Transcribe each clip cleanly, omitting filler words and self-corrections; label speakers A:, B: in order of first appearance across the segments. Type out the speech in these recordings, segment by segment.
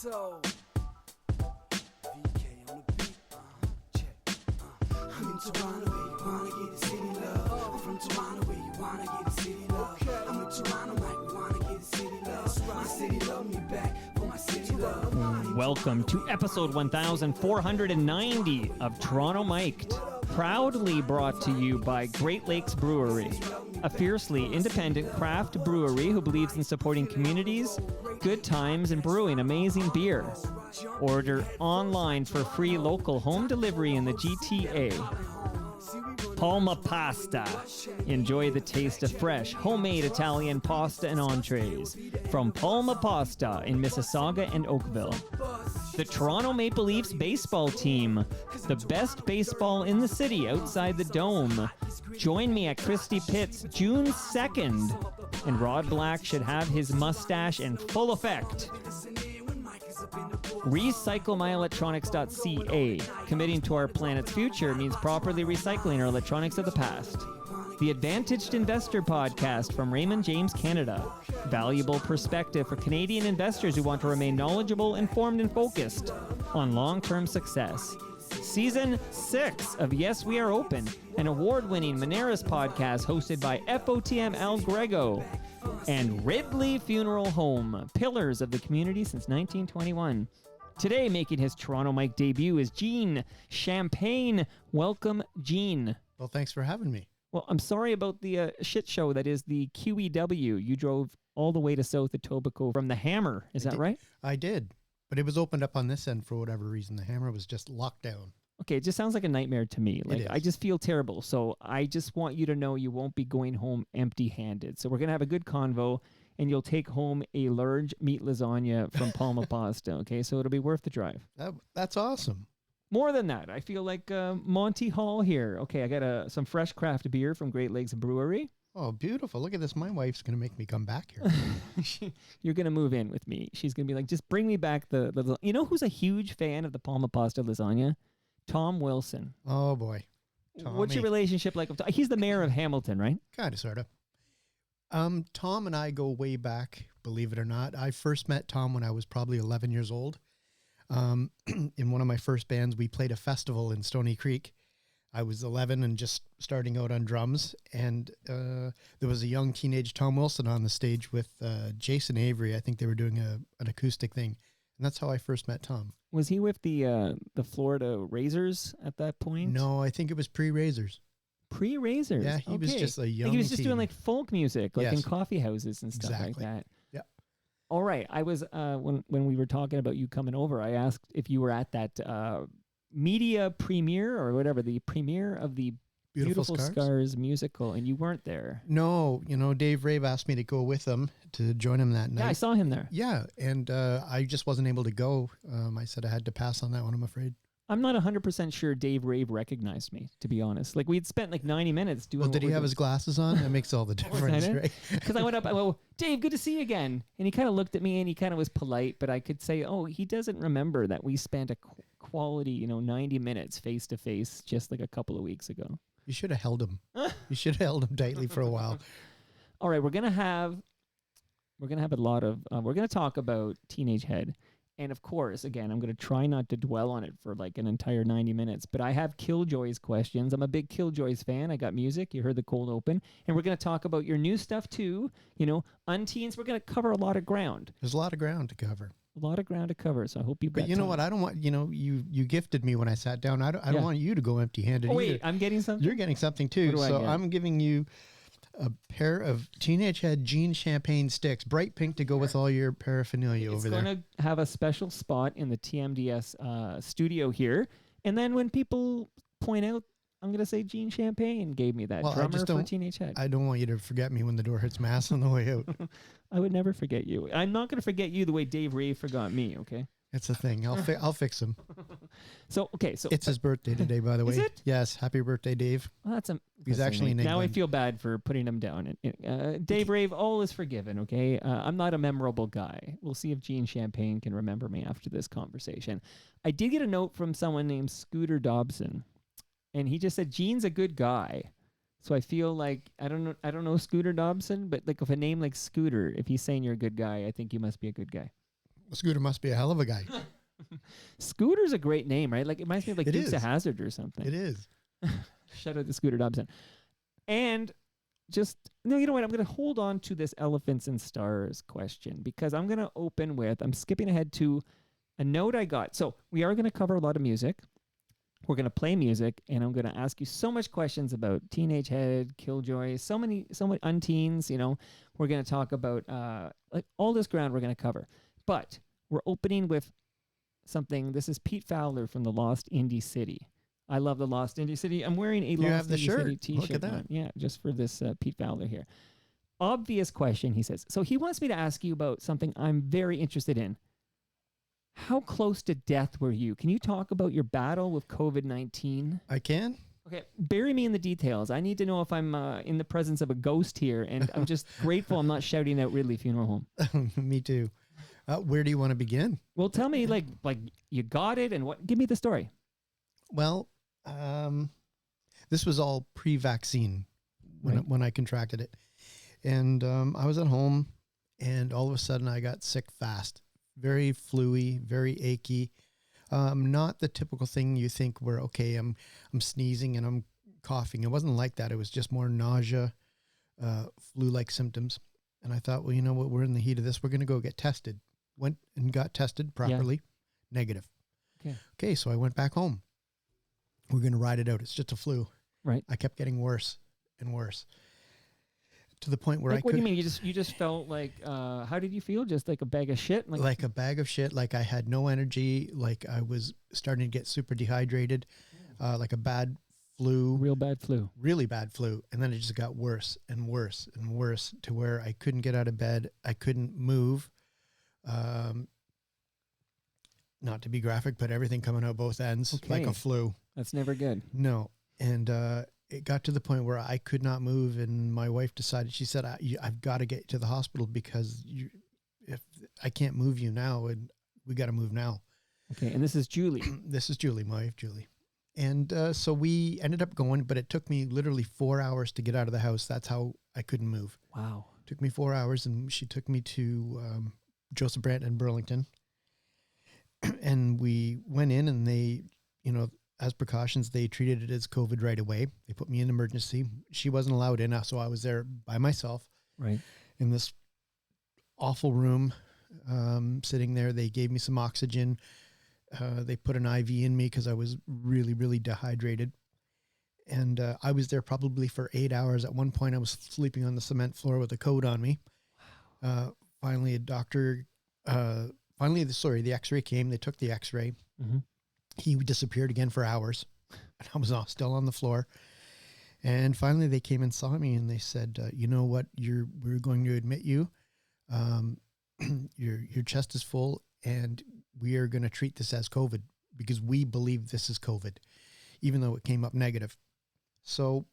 A: So, VK on the beat, check. I'm in Toronto where you wanna get the city love. I'm from Toronto where you wanna get the city love. I'm in Toronto like we wanna get the city love. My city love me back for my city love.
B: Welcome to episode 1490 of Toronto Mic'd, proudly brought to you by Great Lakes Brewery, a fiercely independent craft brewery who believes in supporting communities, good times, and brewing amazing beer. Order online for free local home delivery in the GTA. Palma Pasta. Enjoy the taste of fresh, homemade Italian pasta and entrees from Palma Pasta in Mississauga and Oakville. The Toronto Maple Leafs baseball team, the best baseball in the city outside the Dome. Join me at Christie Pitts June 2nd, and Rod Black should have his mustache in full effect. RecycleMyElectronics.ca. Committing to our planet's future means properly recycling our electronics of the past. The Advantaged Investor Podcast from Raymond James Canada. Valuable perspective for Canadian investors who want to remain knowledgeable, informed, and focused on long-term success. Season 6 of Yes, We Are Open, an award-winning Moneris podcast hosted by FOTM El Grego. And Ridley Funeral Home, pillars of the community since 1921. Today, making his Toronto Mike debut is Gene Champagne. Welcome, Gene.
C: Well, thanks for having me.
B: Well, I'm sorry about the shit show that is the QEW. You drove all the way to South Etobicoke from the Hammer. Is that right?
C: I did, but it was opened up on this end for whatever reason. The Hammer was just locked down.
B: Okay, it just sounds like a nightmare to me. Like, I just feel terrible. So I just want you to know you won't be going home empty-handed. So we're going to have a good convo, and you'll take home a large meat lasagna from Palma Pasta, okay? So it'll be worth the drive.
C: That's awesome.
B: More than that, I feel like Monty Hall here. Okay, I got some fresh craft beer from Great Lakes Brewery.
C: Oh, beautiful. Look at this. My wife's going to make me come back here.
B: You're going to move in with me. She's going to be like, just bring me back the... You know who's a huge fan of the Palma Pasta lasagna? Tom Wilson.
C: Oh, boy. Tommy.
B: What's your relationship like? He's the mayor of Hamilton, right?
C: Kind of, sort of. Tom and I go way back, believe it or not. I first met Tom when I was probably 11 years old. In one of my first bands, we played a festival in Stony Creek. I was 11 and just starting out on drums. And there was a young teenage Tom Wilson on the stage with Jason Avery. I think they were doing an acoustic thing. And that's how I first met Tom.
B: Was he with the Florida Razors at that point?
C: No, I think it was pre-Razors.
B: Pre-Razors?
C: Yeah, he was just a young
B: He was just
C: teen.
B: doing like folk music, like
C: Yes.
B: in coffee houses and stuff like that.
C: Yeah.
B: All right. I was, when we were talking about you coming over, I asked if you were at that media premiere or whatever, the premiere of the Beautiful Scars musical, and you weren't there.
C: No, Dave Rave asked me to go with him to join him that night.
B: Yeah, I saw him there.
C: Yeah, and I just wasn't able to go. I said I had to pass on that one, I'm afraid.
B: I'm not 100% sure Dave Rave recognized me, to be honest. Like, we'd spent like 90 minutes doing...
C: Well, did he have his glasses on? That makes all the difference, right?
B: Because I went up, I went, Dave, good to see you again. And he kind of looked at me and he kind of was polite, but I could say, oh, he doesn't remember that we spent a quality, 90 minutes face to face just like a couple of weeks ago.
C: You should have held him. You should have held him tightly for a while.
B: All right, we're gonna have a lot of. We're gonna talk about Teenage Head, and of course, again, I'm gonna try not to dwell on it for like an entire 90 minutes. But I have Killjoys questions. I'm a big Killjoys fan. I got music. You heard the cold open, and we're gonna talk about your new stuff too. Unteens. We're gonna cover a lot of ground.
C: There's a lot of ground to cover.
B: A lot of ground to cover, so I hope you.
C: But you know what? I don't want you gifted me when I sat down. I don't want you to go empty-handed.
B: Oh, wait,
C: either.
B: I'm getting something.
C: You're getting something too. So I'm giving you a pair of Teenage Head Gene Champagne sticks, bright pink, to go with all your paraphernalia over there.
B: It's going to have a special spot in the TMDS studio here, and then when people point out, I'm going to say Gene Champagne gave me that drummer for Teenage Head.
C: I don't want you to forget me when the door hits Mass on the way out.
B: I would never forget you. I'm not going to forget you the way Dave Rave forgot me, okay?
C: It's a thing. I'll fix him.
B: So it's
C: his birthday today, by the way.
B: Is it?
C: Yes. Happy birthday, Dave.
B: Well,
C: He's actually in
B: Now
C: England.
B: I feel bad for putting him down. Dave Rave, all is forgiven, okay? I'm not a memorable guy. We'll see if Gene Champagne can remember me after this conversation. I did get a note from someone named Scooter Dobson. And he just said, Gene's a good guy. So I feel like, I don't know Scooter Dobson, but like if a name like Scooter, if he's saying you're a good guy, I think you must be a good guy.
C: Scooter must be a hell of a guy.
B: Scooter's a great name, right? Like it reminds me of like
C: It
B: Dukes
C: is.
B: of Hazzard or something.
C: It is.
B: Shout out to Scooter Dobson. And just, no, you know what? I'm going to hold on to this Elephants and Stars question because I'm going to open with, I'm skipping ahead to a note I got. So we are going to cover a lot of music. We're going to play music, and I'm going to ask you so much questions about Teenage Head, Killjoys, so many unteens, you know. We're going to talk about like all this ground we're going to cover. But we're opening with something. This is Pete Fowler from the Lost Indie City. I love the Lost Indie City. I'm wearing a
C: You
B: Lost
C: have the
B: Indie
C: shirt.
B: City t-shirt.
C: Look at that.
B: on. Yeah, just for this Pete Fowler here. Obvious question, he says. So he wants me to ask you about something I'm very interested in. How close to death were you? Can you talk about your battle with COVID-19?
C: I can.
B: Okay, bury me in the details. I need to know if I'm in the presence of a ghost here, and I'm just grateful I'm not shouting out Ridley Funeral Home.
C: Me too. Where do you want to begin?
B: Well, tell me, like you got it, and what? Give me the story.
C: Well, this was all pre-vaccine when I contracted it, and I was at home, and all of a sudden I got sick fast, very fluey, very achy. Not the typical thing you think where okay, I'm sneezing and I'm coughing. It wasn't like that. It was just more nausea, flu-like symptoms. And I thought, well, you know what? We're in the heat of this. We're going to go get tested. Went and got tested properly, negative. Okay, so I went back home. We're going to ride it out. It's just a flu.
B: Right.
C: I kept getting worse and worse to the point where
B: Like,
C: I
B: what
C: could.
B: do you mean? You just felt like how did you feel? Just like a bag of shit?
C: Like a bag of shit. Like I had no energy. Like I was starting to get super dehydrated. Like a bad flu.
B: real bad flu.
C: Really bad flu. And then it just got worse and worse and worse to where I couldn't get out of bed. I couldn't move. Not to be graphic, but everything coming out both ends like
B: Okay.
C: a flu.
B: That's never good.
C: No. And it got to the point where I could not move. And my wife decided, she said, I've got to get to the hospital because if I can't move you now, and we got to move now.
B: Okay, and this is Julie.
C: This is Julie, my wife, Julie. And so we ended up going, but it took me literally 4 hours to get out of the house. That's how I couldn't move.
B: Wow.
C: Took me 4 hours, and she took me to Joseph Brant in Burlington. And we went in, and they, you know, as precautions, they treated it as COVID right away. They put me in emergency. She wasn't allowed in, so I was there by myself
B: Right.
C: in this awful room, sitting there. They gave me some oxygen. They put an IV in me because I was really, really dehydrated. And I was there probably for 8 hours. At one point, I was sleeping on the cement floor with a coat on me. Finally, the x-ray came. They took the x-ray.
B: Mm-hmm.
C: He disappeared again for hours. And I was still on the floor. And finally, they came and saw me, and they said, you know what, we're going to admit you. Your chest is full, and we are going to treat this as COVID because we believe this is COVID, even though it came up negative. So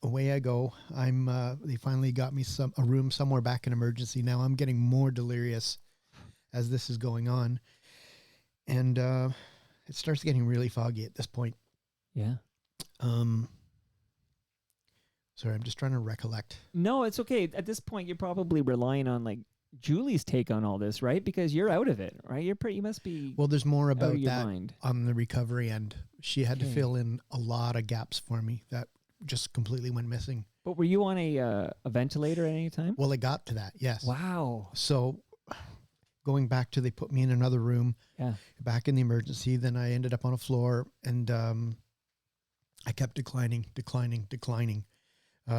C: away I go. They finally got me a room somewhere back in emergency. Now I'm getting more delirious as this is going on. And it starts getting really foggy at this point.
B: Yeah.
C: Sorry, I'm just trying to recollect.
B: No, it's okay. At this point, you're probably relying on like Julie's take on all this, right? Because you're out of it, right? You must be.
C: Well, there's more
B: out of
C: about
B: your
C: that
B: mind.
C: on the recovery end. She had to
B: Okay.
C: fill in a lot of gaps for me that just completely went missing.
B: But were you on a ventilator at any time?
C: Well, it got to that, yes.
B: Wow.
C: So going back to, they put me in another room,
B: Yeah.
C: back in the emergency. Then I ended up on a floor, and I kept declining.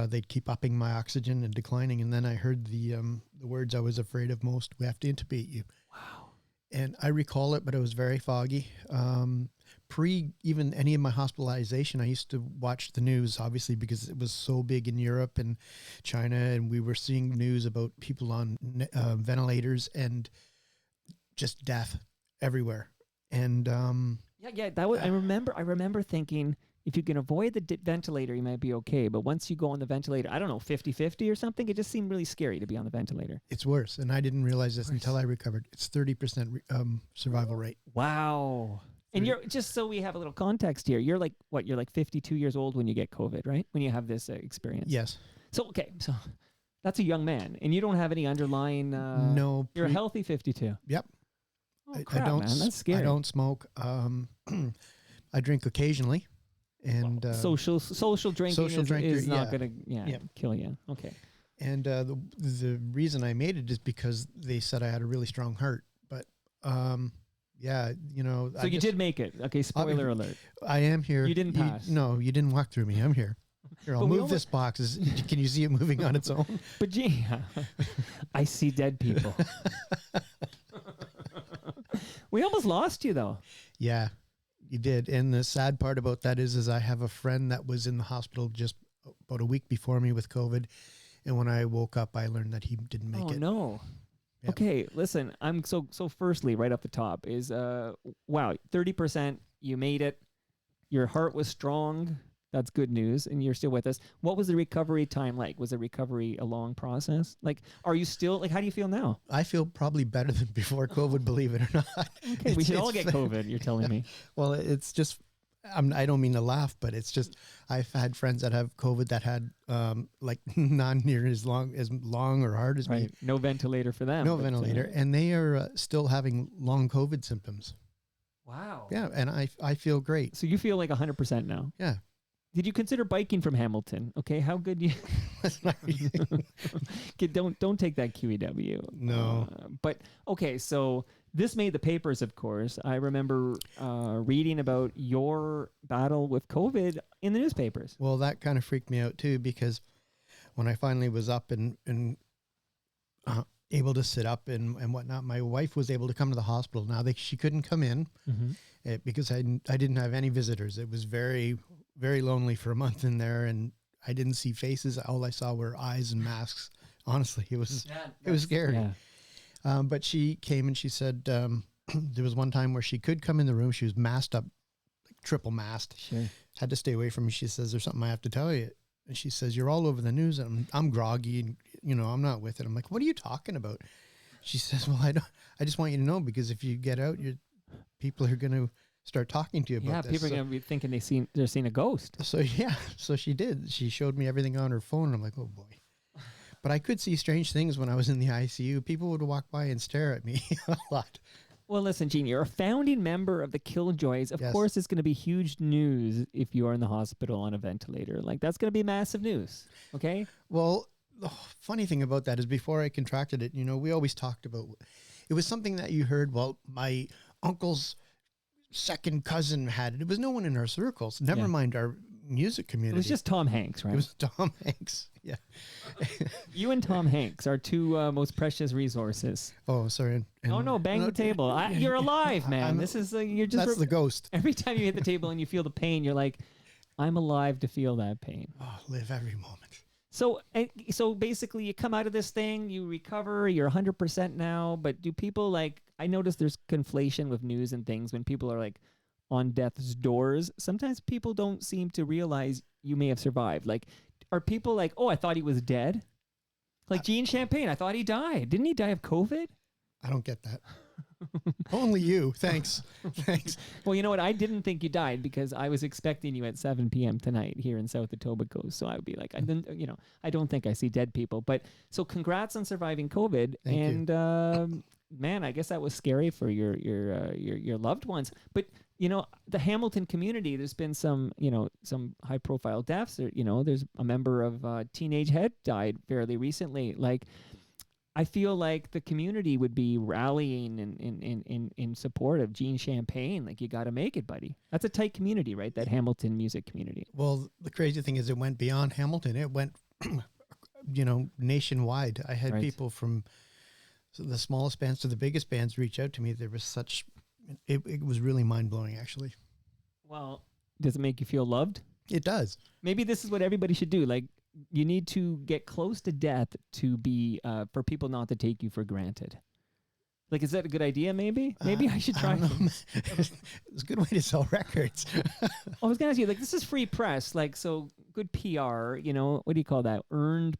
C: They'd keep upping my oxygen and declining. And then I heard the words I was afraid of most: "We have to intubate you."
B: Wow.
C: And I recall it, but it was very foggy. Pre even any of my hospitalization, I used to watch the news, obviously, because it was so big in Europe and China, and we were seeing news about people on ventilators and just death everywhere. And
B: Yeah. That was. I remember thinking, if you can avoid the ventilator, you might be okay. But once you go on the ventilator, I don't know, 50-50 or something, it just seemed really scary to be on the ventilator.
C: it's worse. And I didn't realize this until I recovered. It's 30% survival rate.
B: Wow. And you're, just so we have a little context here, you're like, what, you're like 52 years old when you get COVID, right? When you have this experience.
C: Yes.
B: So, okay. So that's a young man, and you don't have any underlying,
C: No.
B: you're a healthy 52.
C: Yep.
B: Oh, crap, man. That's scary.
C: I don't smoke. I drink occasionally, and
B: social drinking is not
C: yeah.
B: going to kill you. Okay.
C: And the reason I made it is because they said I had a really strong heart. But yeah, you know.
B: So you did make it. Okay, spoiler alert.
C: I am here.
B: You didn't pass.
C: No, you didn't walk through me. I'm here. Here, I'll move this box. Can you see it moving on its own?
B: But gee, I see dead people. We almost lost you, though.
C: Yeah, you did. And the sad part about that is I have a friend that was in the hospital just about a week before me with COVID. And when I woke up, I learned that he didn't make it.
B: Oh, no.
C: Yep.
B: Okay, listen, I'm so firstly, right off the top is, wow, 30%, you made it. Your heart was strong. That's good news. And you're still with us. What was the recovery time like? Was the recovery a long process? Like, are you still, like, how do you feel now?
C: I feel probably better than before COVID, believe it or not.
B: Okay, we should all get COVID, you're telling me.
C: Well, it's just, I don't mean to laugh, but it's just, I've had friends that have COVID that had like not near as long or hard as me.
B: No ventilator for them.
C: No ventilator. And they are still having long COVID symptoms.
B: Wow.
C: Yeah. And I feel great.
B: So you feel like 100% now?
C: Yeah.
B: Did you consider biking from Hamilton? Okay, how good you? Don't take that QEW.
C: No.
B: But okay, so this made the papers, of course. I remember reading about your battle with COVID in the newspapers.
C: Well, that kind of freaked me out too, because when I finally was up and able to sit up and whatnot, my wife was able to come to the hospital. Now she couldn't come in because I didn't have any visitors. It was very, very lonely for a month in there, and I didn't see faces. All I saw were eyes and masks. Honestly, it was scary. Yeah. But she came and she said there was one time where she could come in the room. She was masked up, like triple masked.
B: Sure.
C: Had to stay away from me. She says, "There's something I have to tell you." And she says, "You're all over the news." And I'm groggy, and I'm not with it. I'm like, "What are you talking about?" She says, "Well, I just want you to know, because if you get out, people are going to start talking to you about this."
B: Yeah, people are going to be thinking they're seeing a ghost.
C: So she did. She showed me everything on her phone, and I'm like, "Oh boy." But I could see strange things when I was in the ICU. People would walk by and stare at me a lot.
B: Well, listen, Gene, you're a founding member of the Killjoys. Of course, it's going to be huge news if you are in the hospital on a ventilator. Like, that's going to be massive news, okay?
C: Well, the funny thing about that is before I contracted it, we always talked about, it was something that you heard, well, my uncle's second cousin had it. It was no one in our circles, never mind our music community.
B: It was just Tom Hanks, right?
C: It was Tom Hanks, yeah.
B: You and Tom Hanks are two most precious resources.
C: Oh, sorry.
B: Oh no, bang the table. You're alive, man. This is you're just.
C: That's the ghost.
B: Every time you hit the table and you feel the pain, you're like, I'm alive to feel that pain.
C: Oh, live every moment.
B: So basically, you come out of this thing, you recover, you're 100% now. But do people I notice there's conflation with news and things when people are like on death's doors. Sometimes people don't seem to realize you may have survived. Like, are people like, oh, I thought he was dead? Like Gene Champagne, I thought he died. Didn't he die of COVID?
C: I don't get that. Only you. Thanks. Thanks.
B: Well, you know what? I didn't think you died because I was expecting you at 7 p.m. tonight here in South Etobicoke. So I would be like, I don't think I see dead people. But so congrats on surviving COVID.
C: Thank
B: you. Man, I guess that was scary for your loved ones. But the Hamilton community, there's been some high profile deaths. There's a member of Teenage Head died fairly recently. Like, I feel like the community would be rallying in support of Gene Champagne. Like, you got to make it, buddy. That's a tight community, right? That Hamilton music community.
C: Well, the crazy thing is it went beyond Hamilton. It went, nationwide. I had people from the smallest bands to the biggest bands reach out to me. There was it was really mind-blowing, actually.
B: Well, does it make you feel loved?
C: It does.
B: Maybe this is what everybody should do. Like, you need to get close to death to be, for people not to take you for granted. Like, is that a good idea, maybe? Maybe I should try.
C: It's a good way to sell records.
B: I was going to ask you, like, this is free press. Like, so good PR, what do you call that? Earned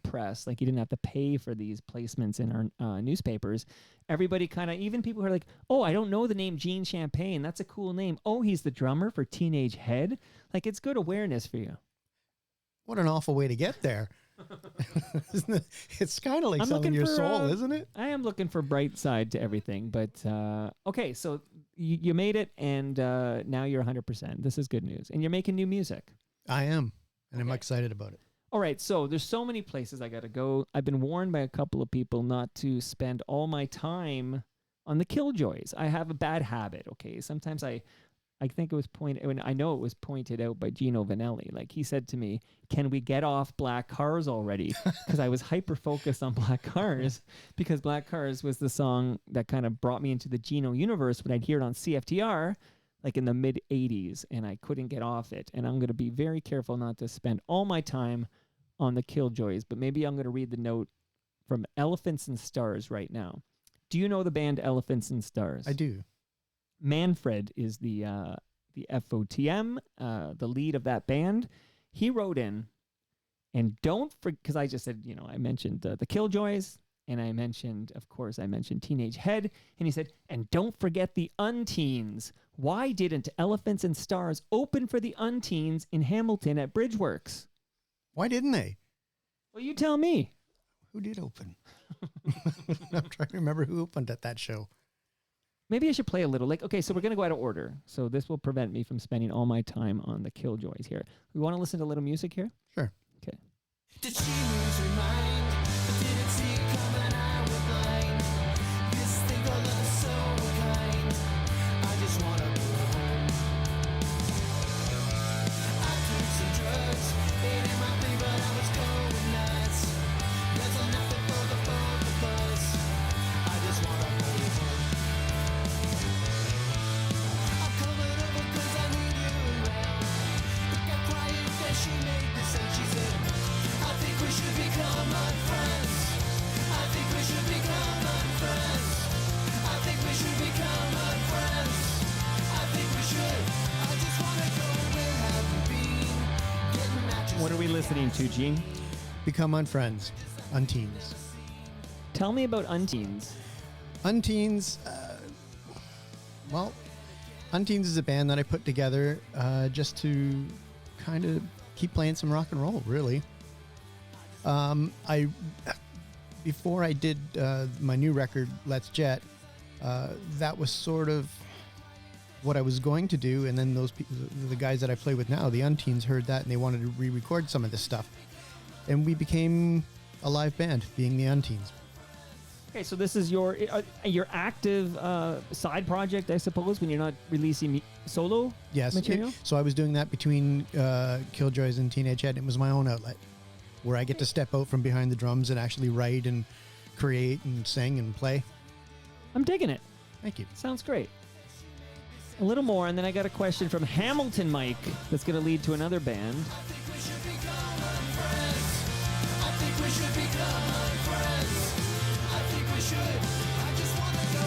B: press. Like, you didn't have to pay for these placements in our newspapers. Everybody kind of, even people who are like, oh, I don't know the name Gene Champagne. That's a cool name. Oh, he's the drummer for Teenage Head. Like, it's good awareness for you.
C: What an awful way to get there. It's kind of like
B: I'm
C: selling
B: looking
C: your
B: for,
C: soul, isn't it?
B: I am looking for bright side to everything, but okay, so you made it, and now you're 100%. This is good news, and you're making new music.
C: I am, and I'm
B: Okay.
C: excited about it.
B: All right, so there's so many places I got to go. I've been warned by a couple of people not to spend all my time on the Killjoys. I have a bad habit, okay? Sometimes I think it was I know it was pointed out by Gino Vanelli. Like he said to me, "Can we get off Black Cars already?" Because I was hyper focused on Black Cars because Black Cars was the song that kind of brought me into the Gino universe when I'd hear it on CFTR like in the mid 80s, and I couldn't get off it. And I'm going to be very careful not to spend all my time on the Killjoys, but maybe I'm going to read the note from Elephants and Stars right now. Do you know the band Elephants and Stars?
C: I do.
B: Manfred is the FOTM, the lead of that band. He wrote in, and don't forget, because I just said, I mentioned the Killjoys, and I mentioned Teenage Head, and he said, and don't forget the Unteens. Why didn't Elephants and Stars open for the Unteens in Hamilton at Bridgeworks?
C: Why didn't they?
B: Well, you tell me.
C: Who did open? I'm trying to remember who opened at that show.
B: Maybe I should play a little. Okay, so we're going to go out of order. So this will prevent me from spending all my time on the Killjoys here. We want to listen to a little music here?
C: Sure.
B: Okay.
A: Did she lose her mind? But didn't see it coming, I was blind. This thing called love is so kind. I just wanna go home. I took some drugs, it ain't my thing, but I was going nuts. There's nothing for the both of us. I just wanna go home. I'm coming over 'cause I need you around. But got quiet, then she made the sound. She said, I think we should become unfriends. I think we should become unfriends. I think we should become unfriends. I think we should. I just wanna go where have you been? Getting matches.
B: What are we listening to, Gene?
C: Become Unfriends. Unteens.
B: Tell me about Unteens.
C: Unteens, Unteens is a band that I put together just to kind of keep playing some rock and roll, really. Before I did my new record, Let's Jet, that was sort of what I was going to do, and then the guys that I play with now, the Unteens, heard that and they wanted to re-record some of this stuff, and we became a live band, being the Unteens.
B: Okay, so this is your active side project, I suppose, when you're not releasing solo
C: Yes.
B: material?
C: So I was doing that between Killjoys and Teenage Head. It was my own outlet where I get to step out from behind the drums and actually write and create and sing and play.
B: I'm digging it.
C: Thank you.
B: Sounds great. A little more, and then I got a question from Hamilton Mike that's going to lead to another band.
A: I think we should become unfriends. I think we should become unfriends. I think we should. I just wanna go.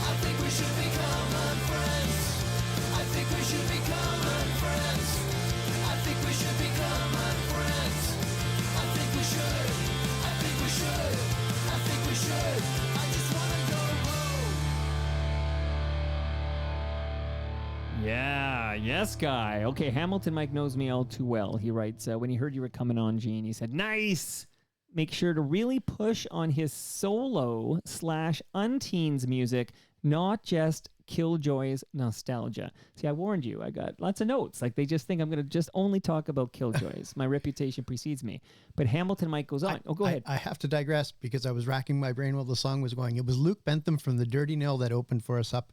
A: I think we should become unfriends. I think we should become unfriends. I think we should become unfriends. I think we should. I think we should. I think we should. I just wanna go home.
B: Yeah, yes, guy. Okay, Hamilton Mike knows me all too well. He writes, when he heard you were coming on, Gene, he said, nice. Make sure to really push on his solo / Unteens music, not just Killjoys nostalgia. See, I warned you. I got lots of notes. Like, they just think I'm going to just only talk about Killjoys. My reputation precedes me. But Hamilton Mike goes on. Go ahead.
C: I have to digress because I was racking my brain while the song was going. It was Luke Bentham from the Dirty Nil that opened for us up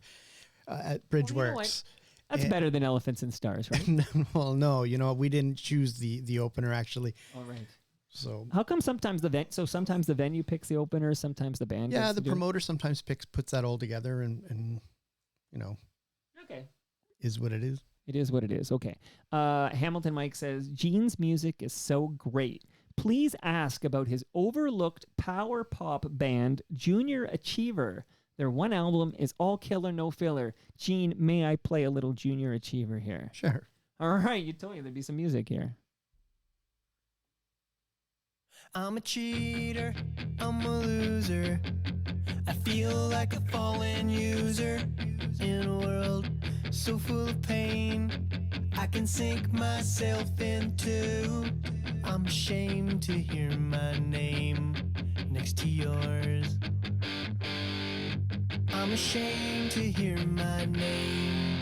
C: at Bridgeworks.
B: That's better than Elephants and Stars, right?
C: Well, no, we didn't choose the opener actually.
B: All right.
C: So
B: How come sometimes sometimes the venue picks the opener, sometimes the band?
C: yeah,
B: gets
C: the
B: to do it?
C: promoter sometimes puts that all together and
B: Okay.
C: is what it is.
B: It is what it is. Okay. Hamilton Mike says, Gene's music is so great. Please ask about his overlooked power pop band, Junior Achiever. Their one album is all killer, no filler. Gene, may I play a little Junior Achiever here?
C: Sure.
B: All right. You told me thered be some music here.
A: I'm a cheater, I'm a loser. I feel like a fallen user in a world so full of pain. I can sink myself into.
D: I'm ashamed to hear my name next to yours. I'm ashamed to hear my name.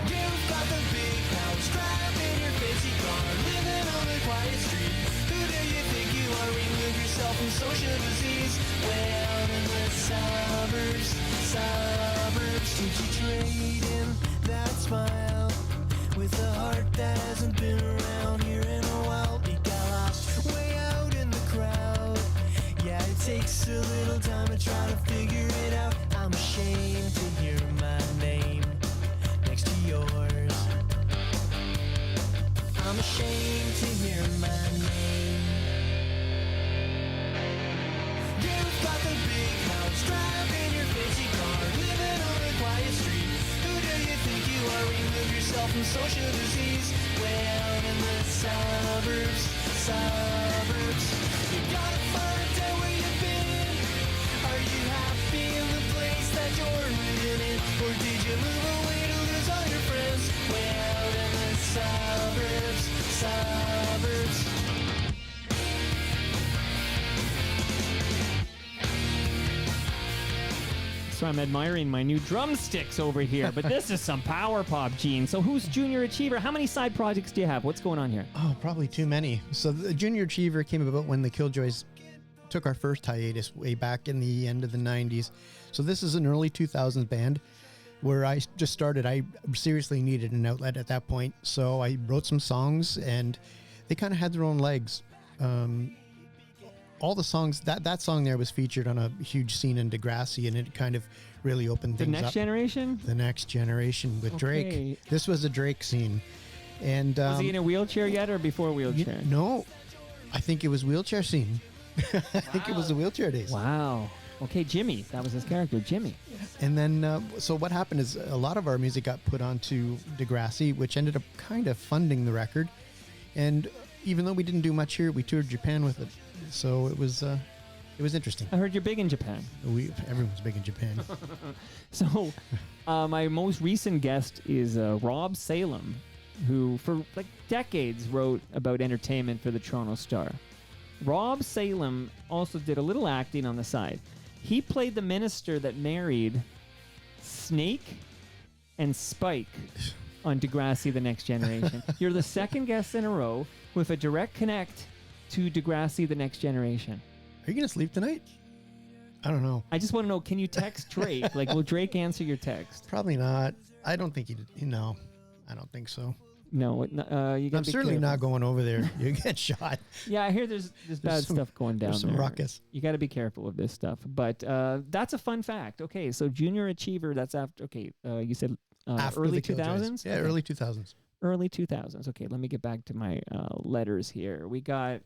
D: You've got the big house, driving your fancy car, living on a quiet street. Who do you think you are? Remove yourself from social disease. Way out in the suburbs. Did you trade in that smile with a heart that hasn't been around here in a while? You got lost way out in the crowd. Yeah, it takes a little time to try to figure it out. I'm ashamed to hear my name next to yours. I'm ashamed to hear my name. You've got the big house, driving your fancy car, living on a quiet street. Who do you think you are? Remove yourself from social disease. Way out in the suburbs. You gotta find out where you've been. Are you happy in the place that you're living in? Or did you move away to lose all your friends? Way out in the suburbs.
B: So I'm admiring my new drumsticks over here, but this is some power pop, Gene. So who's Junior Achiever? How many side projects do you have? What's going on here?
C: Oh, probably too many. So the Junior Achiever came about when the Killjoys took our first hiatus way back in the end of the 90s. So this is an early 2000s band where I just started. I seriously needed an outlet at that point. So I wrote some songs and they kind of had their own legs. All the songs, that song there was featured on a huge scene in Degrassi, and it kind of really opened
B: The
C: things
B: Next
C: up.
B: Generation?
C: The Next Generation with
B: Okay.
C: Drake. This was a Drake scene. And
B: Was he in a wheelchair yet or before wheelchair?
C: no, I think it was wheelchair scene. I think it was the wheelchair days.
B: Wow. Okay, Jimmy. That was his character, Jimmy.
C: And then, so what happened is a lot of our music got put onto Degrassi, which ended up kind of funding the record. And even though we didn't do much here, we toured Japan with it. So it was interesting.
B: I heard you're big in Japan.
C: Everyone's big in Japan.
B: So my most recent guest is Rob Salem, who for like decades wrote about entertainment for the Toronto Star. Rob Salem also did a little acting on the side. He played the minister that married Snake and Spike on Degrassi: The Next Generation. You're the second guest in a row with a direct connect to Degrassi: The Next Generation.
C: Are you going to sleep tonight? I don't know.
B: I just want to know, can you text Drake? Like, will Drake answer your text?
C: Probably not. I don't think no, I don't think so.
B: No, you gotta
C: I'm
B: be
C: certainly
B: careful.
C: not going over there. You get shot.
B: Yeah, I hear there's bad
C: some-
B: stuff going down
C: There's some
B: there.
C: ruckus.
B: You got to be careful with this stuff. But that's a fun fact. Okay, so Junior Achiever, that's after, you said
C: After
B: early
C: the Killjoys.
B: 2000s?
C: Yeah,
B: Okay.
C: early 2000s.
B: Early 2000s. Okay, let me get back to my letters here. We got...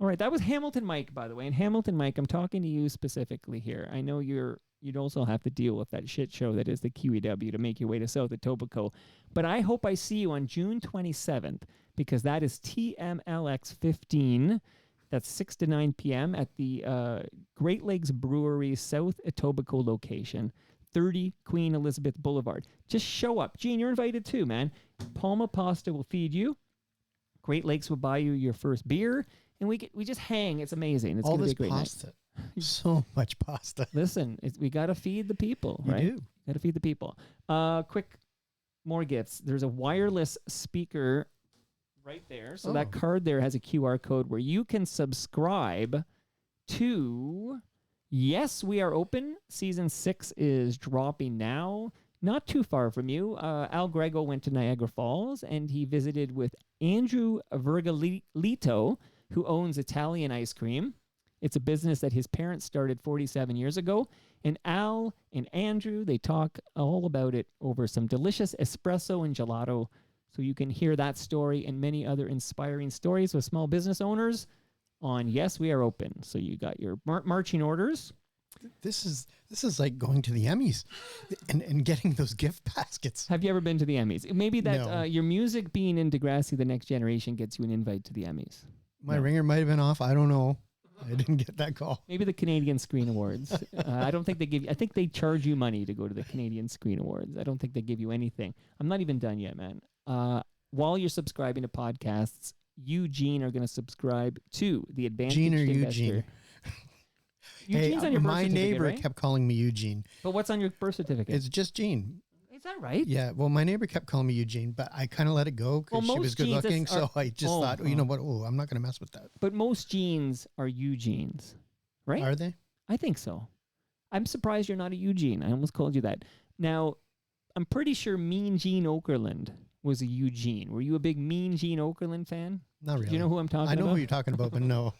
B: All right, that was Hamilton Mike, by the way. And Hamilton Mike, I'm talking to you specifically here. I know you'd also have to deal with that shit show that is the QEW to make your way to South Etobicoke. But I hope I see you on June 27th, because that is TMLX 15. That's 6 to 9 p.m. at the Great Lakes Brewery South Etobicoke location, 30 Queen Elizabeth Boulevard. Just show up. Gene, you're invited too, man. Palma Pasta will feed you. Great Lakes will buy you your first beer. And we just hang. It's amazing. It's
C: All
B: going to be
C: this
B: a great night.
C: pasta. So much pasta.
B: Listen, we got to feed the people,
C: You
B: right?
C: do.
B: Got to feed the people. Quick, more gifts. There's a wireless speaker right there. So that
C: Oh.
B: card there has a QR code where you can subscribe to Yes, We Are Open. Season 6 is dropping now. Not too far from you. Al Grego went to Niagara Falls, and he visited with Andrew Vergalito, who owns Italian Ice Cream. It's a business that his parents started 47 years ago. And Al and Andrew, they talk all about it over some delicious espresso and gelato. So you can hear that story and many other inspiring stories with small business owners on Yes, We Are Open. So you got your marching orders.
C: This is like going to the Emmys and getting those gift baskets.
B: Have you ever been to the Emmys? Maybe that
C: No.
B: your music being in Degrassi: The Next Generation gets you an invite to the Emmys.
C: My
B: No.
C: ringer might have been off. I don't know. I didn't get that call.
B: Maybe the Canadian Screen Awards. I don't think they give you, I think they charge you money to go to the Canadian Screen Awards. I don't think they give you anything. I'm not even done yet, man. while you're subscribing to podcasts, you, Gene, are going to subscribe to the Advantaged
C: Gene or
B: Investor.
C: Eugene?
B: Eugene's on your birth
C: my
B: certificate,
C: neighbor
B: right?
C: kept calling me Eugene.
B: But what's on your birth certificate?
C: It's just Gene.
B: Is that right?
C: Yeah, well, my neighbor kept calling me Eugene, but I kind of let it go because
B: Well,
C: she
B: most
C: was good
B: Genes
C: looking.
B: are-
C: So I just thought, you know what? Oh, I'm not going to mess with that.
B: But most Genes are Eugenes, right?
C: Are they?
B: I think so. I'm surprised you're not a Eugene. I almost called you that. Now, I'm pretty sure Mean Gene Okerlund was a Eugene. Were you a big Mean Gene Okerlund fan?
C: Not really.
B: Do you know who I'm talking
C: I know
B: about?
C: who you're talking about, but no.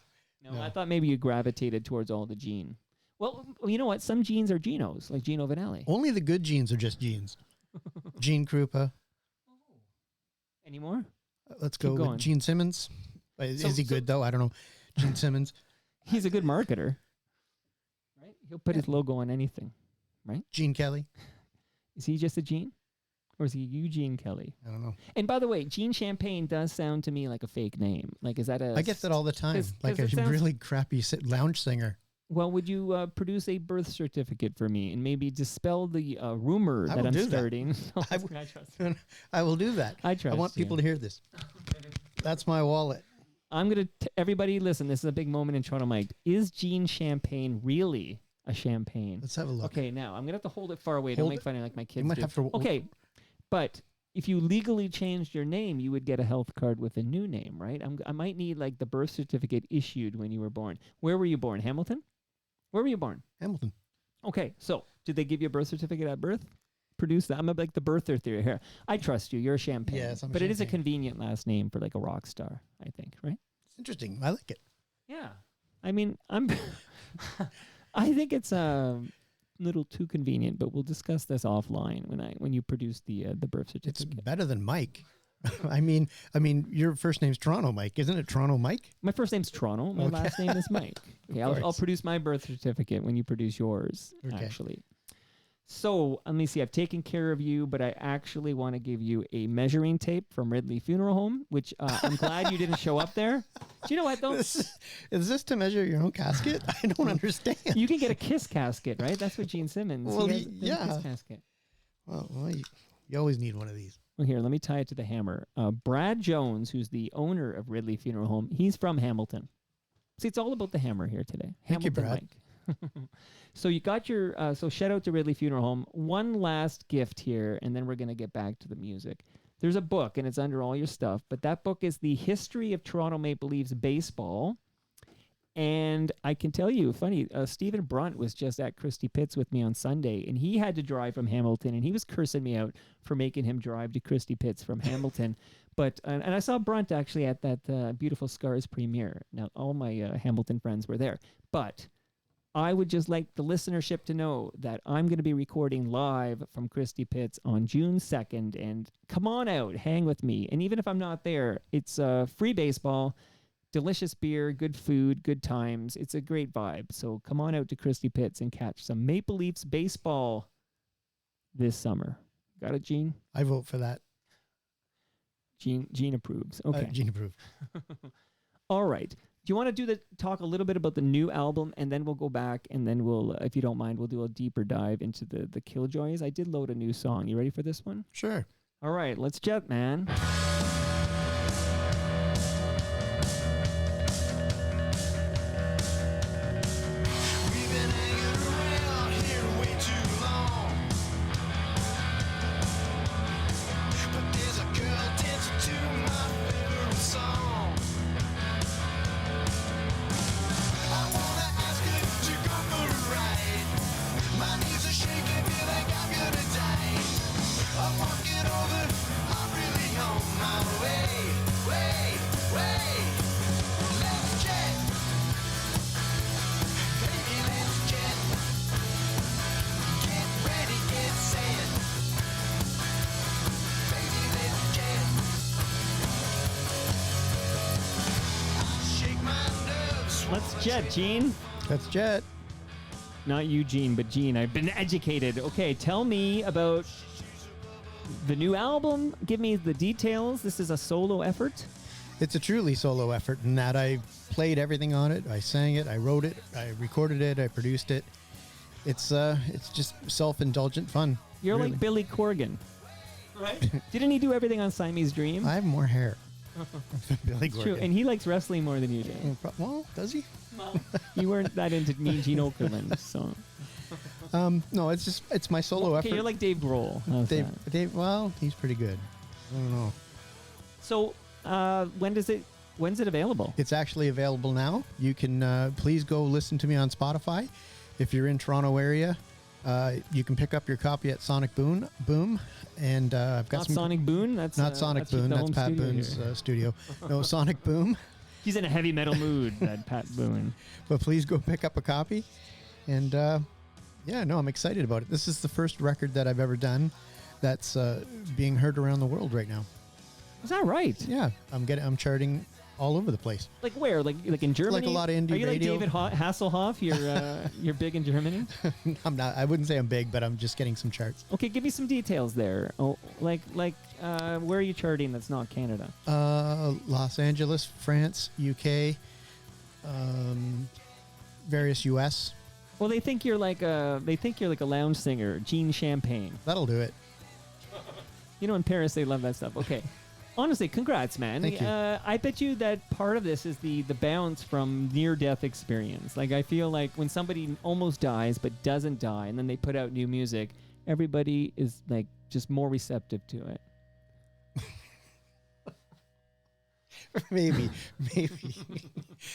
B: No, I thought maybe you gravitated towards all the Gene. Well, you know what? Some Genes are Genos, like Gino Vanelli.
C: Only the good genes are just genes. Gene Krupa.
B: Any more?
C: Let's
B: Keep
C: go
B: going.
C: with Gene Simmons. Is
B: So-
C: he
B: so-
C: good, though? I don't know. Gene Simmons.
B: He's a good marketer, right? He'll put his logo on anything.
C: Gene Kelly.
B: Is he just a Gene? Or is he Eugene Kelly?
C: I don't know.
B: And by the way, Gene Champagne does sound to me like a fake name. Like, is that a...
C: I get that all the time.
B: 'cause
C: Like a
B: it sounds-
C: really crappy lounge singer.
B: Well, would you produce a birth certificate for me and maybe dispel the rumor
C: I
B: that
C: will
B: I'm
C: do that.
B: starting?
C: I w-
B: I trust you.
C: I will do that.
B: I trust
C: I want
B: you.
C: people to hear this. That's my wallet.
B: I'm going to... Everybody, listen, this is a big moment in Toronto Mike. Is Gene Champagne really a champagne?
C: Let's have a look.
B: Okay, now, I'm going to have to hold it far away. Don't
C: Hold
B: make
C: it.
B: fun of like my kids
C: You might
B: do.
C: have to.
B: Okay, but if you legally changed your name, you would get a health card with a new name, right? I might need like the birth certificate issued when you were born. Where were you born? Hamilton? Where were you born?
C: Hamilton.
B: Okay, so did they give you a birth certificate at birth? Produce that. I'm like the birther theory here. I trust you. You're a champagne.
C: Yes, I'm a
B: but it is a
C: champagne.
B: convenient last name for like a rock star, I think, right?
C: It's interesting. I like it.
B: Yeah. I mean, I think it's a little too convenient, but we'll discuss this offline when you produce the birth
C: It's
B: certificate.
C: better than Mike. I mean, your first name's Toronto Mike, isn't it? Toronto Mike?
B: My first name's Toronto. My
C: Okay.
B: last name is Mike. Okay, I'll
C: course.
B: produce my birth certificate when you produce yours,
C: Okay.
B: actually. So, let me see. I've taken care of you, but I actually want to give you a measuring tape from Ridley Funeral Home, which I'm glad you didn't show up there. Do you know what, though?
C: Is this to measure your own casket? I don't understand.
B: You can get a kiss casket, right? That's what Gene Simmons.
C: Well,
B: he has a
C: yeah.
B: kiss casket.
C: Well, you always need one of these.
B: Well, here, let me tie it to the hammer. Brad Jones, who's the owner of Ridley Funeral Home, he's from Hamilton. See, it's all about the hammer here today.
C: Thank you,
B: Hamilton
C: Brad.
B: Mike. So you got your, so shout out to Ridley Funeral Home. One last gift here, and then we're going to get back to the music. There's a book, and it's under all your stuff, but that book is The History of Toronto Maple Leafs Baseball. And I can tell you, funny, Stephen Brunt was just at Christie Pitts with me on Sunday, and he had to drive from Hamilton, and he was cursing me out for making him drive to Christie Pitts from Hamilton. But and I saw Brunt actually at that Beautiful Scars premiere. Now, all my Hamilton friends were there. But I would just like the listenership to know that I'm going to be recording live from Christie Pitts on June 2nd, and come on out, hang with me. And even if I'm not there, it's free baseball, delicious beer, good food, good times. It's a great vibe. So come on out to Christie Pitts and catch some Maple Leafs baseball this summer. Got it, Gene?
C: I vote for that.
B: Gene approves. Okay.
C: Gene approved.
B: All right. Do you want to talk a little bit about the new album, and then we'll go back, and then we'll, if you don't mind, we'll do a deeper dive into the Killjoys. I did load a new song. You ready for this one?
C: Sure.
B: All right, let's jet, man.
D: We've been hanging around here way too long. But there's a girl dancing to my favorite song. I wanna ask her to go for a ride. My knees are shaking, feel like I'm gonna die. I'm walking over, I'm really on my way. Let's jet. Baby, let's jet. Get ready, get set. Baby, let's jet. I shake my nerves.
B: Let's jet, Gene.
C: That's Jet.
B: Not you, Gene, but Gene. I've been educated. Okay, tell me about the new album. Give me the details. This is a solo effort.
C: It's a truly solo effort in that I played everything on it. I sang it. I wrote it. I recorded it. I produced it. It's just self-indulgent fun.
B: You're
C: really.
B: like Billy Corgan. Right? Didn't he do everything on Siamese Dream?
C: I have more hair than Billy
B: It's
C: Corgan.
B: true, and he likes wrestling more than you do.
C: Well, does he?
B: You weren't that into Mean Gene Okerlund, so.
C: No, it's my solo
B: Okay,
C: effort.
B: you're like Dave Grohl. How's that?
C: Dave, well, he's pretty good. I don't know.
B: So, when's it available?
C: It's actually available now. You can please go listen to me on Spotify. If you're in Toronto area, you can pick up your copy at Sonic Boom. And I've got
B: Not
C: some.
B: Sonic Boom. That's
C: Not Sonic
B: the
C: Boom. That's
B: home
C: Pat
B: studio
C: Boone's
B: here.
C: studio. No, Sonic Boom.
B: He's in a heavy metal mood. That Pat Boone.
C: But please go pick up a copy. And yeah, no, I'm excited about it. This is the first record that I've ever done that's being heard around the world right now.
B: Is that right?
C: Yeah, I'm charting all over the place.
B: Like where? Like in Germany?
C: Like a lot of indie
B: Are you
C: radio.
B: like David Hasselhoff? You're big in Germany.
C: I'm not. I wouldn't say I'm big, but I'm just getting some charts.
B: Okay, give me some details there. Oh, like where are you charting? That's not Canada.
C: Los Angeles, France, UK, various US.
B: Well, they think you're like a lounge singer, Gene Champagne.
C: That'll do it.
B: You know, in Paris they love that stuff. Okay. Honestly, congrats, man.
C: Thank you.
B: I bet you that part of this is the bounce from near-death experience. Like, I feel like when somebody almost dies but doesn't die, and then they put out new music, everybody is like just more receptive to it.
C: maybe.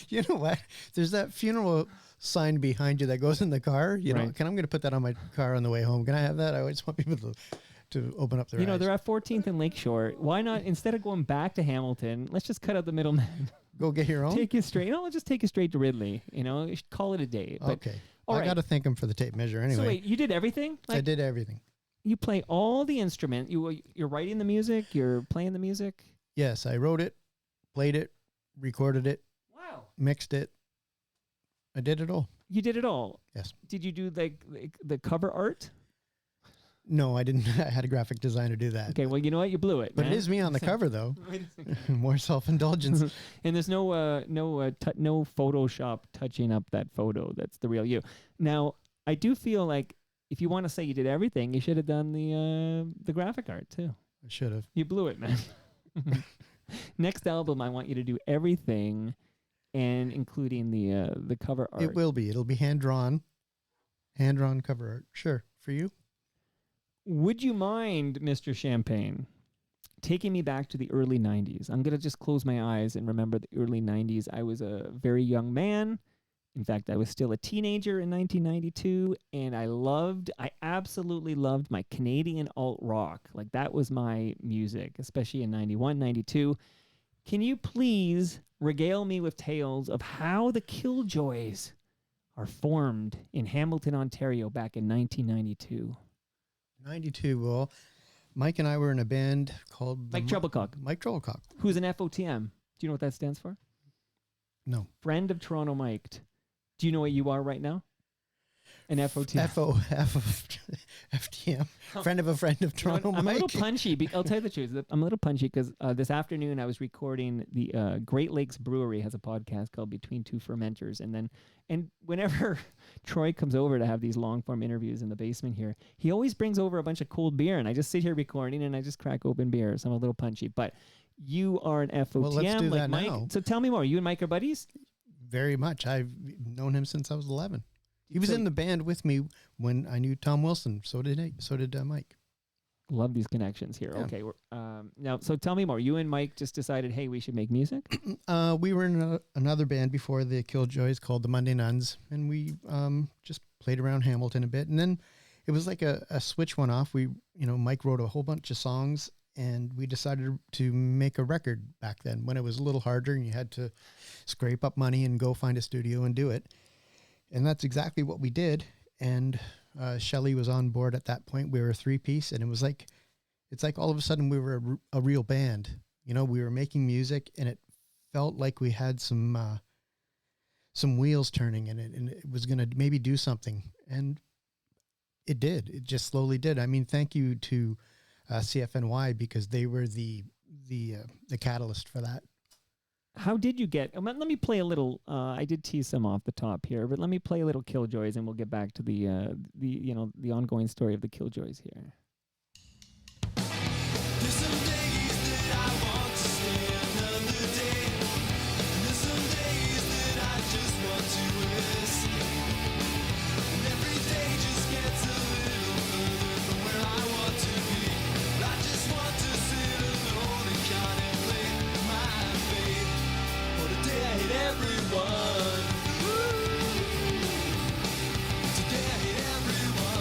C: You know what? There's that funeral sign behind you that goes in the car. You know,
B: Right.
C: I'm going to put that on my car on the way home. Can I have that? I just want people to open up their
B: You know,
C: eyes.
B: they're at 14th and Lakeshore. Why not, instead of going back to Hamilton, let's just cut out the middleman.
C: Go get your own.
B: Take you straight. No, let's just take you straight to Ridley. You know, you should call it a day. But,
C: Okay.
B: all
C: I
B: right.
C: got to thank him for the tape measure anyway.
B: So wait, you did everything?
C: I did everything.
B: You play all the instrument. You're writing the music. You're playing the music.
C: Yes, I wrote it, played it, recorded it,
B: Wow.
C: mixed it. I did it all.
B: You did it all.
C: Yes.
B: Did you do like the cover art?
C: No, I didn't. I had a graphic designer do that.
B: Okay, well, you know what? You blew it.
C: But
B: man.
C: it is me on the
B: So-
C: cover, though. More self-indulgence.
B: And there's no Photoshop touching up that photo. That's the real you. Now, I do feel like if you want to say you did everything, you should have done the graphic art too.
C: I should have.
B: You blew it, man. Next album, I want you to do everything, and including the cover art.
C: It will be. It'll be hand-drawn cover art. Sure. For you?
B: Would you mind, Mr. Champagne, taking me back to the early 90s? I'm going to just close my eyes and remember the early 90s. I was a very young man. In fact, I was still a teenager in 1992, and I absolutely loved my Canadian alt rock. Like, that was my music, especially in 91, 92. Can you please regale me with tales of how the Killjoys are formed in Hamilton, Ontario back in 1992?
C: 92. Well, Mike and I were in a band called...
B: Mike Troublecock.
C: Mike Troublecock.
B: Who's an FOTM? Do you know what that stands for?
C: No.
B: Friend of Toronto Mic'd. Do you know what you are right now? An FOTM.
C: FTM. Friend of a friend of Toronto
B: I'm a
C: Mike.
B: little punchy. I'll tell you the truth. I'm a little punchy because this afternoon I was recording the Great Lakes Brewery has a podcast called Between Two Fermenters, and whenever Troy comes over to have these long form interviews in the basement here, he always brings over a bunch of cold beer, and I just sit here recording and I just crack open beer. So I'm a little punchy, but you are an FOTM
C: Well, let's do
B: like
C: that
B: Mike.
C: now.
B: So tell me more. You and Mike are buddies?
C: Very much. I've known him since I was 11. He was
B: So-
C: in the band with me when I knew Tom Wilson. So did Mike.
B: Love these connections here.
C: Yeah.
B: Okay. Now, so tell me more. You and Mike just decided, hey, we should make music?
C: We were in another band before the Killjoys called the Monday Nuns, and we just played around Hamilton a bit. And then it was like a switch went off. Mike wrote a whole bunch of songs, and we decided to make a record back then when it was a little harder and you had to scrape up money and go find a studio and do it. And that's exactly what we did. And Shelley was on board at that point. We were a 3-piece, and it's like all of a sudden we were a real band. You know, we were making music, and it felt like we had some wheels turning in it, and it was going to maybe do something. And it did. It just slowly did. I mean, thank you to CFNY, because they were the catalyst for that.
B: How did you get? Let me play a little. I did tease some off the top here, but let me play a little Killjoys, and we'll get back to the ongoing story of the Killjoys here.
D: There's some days that I want to stay another day. And there's some days that I just want to escape. And every day just gets a little further from where I want to be. I just want to sit alone and contemplate my fate. For today I hate everyone. Today I hate everyone.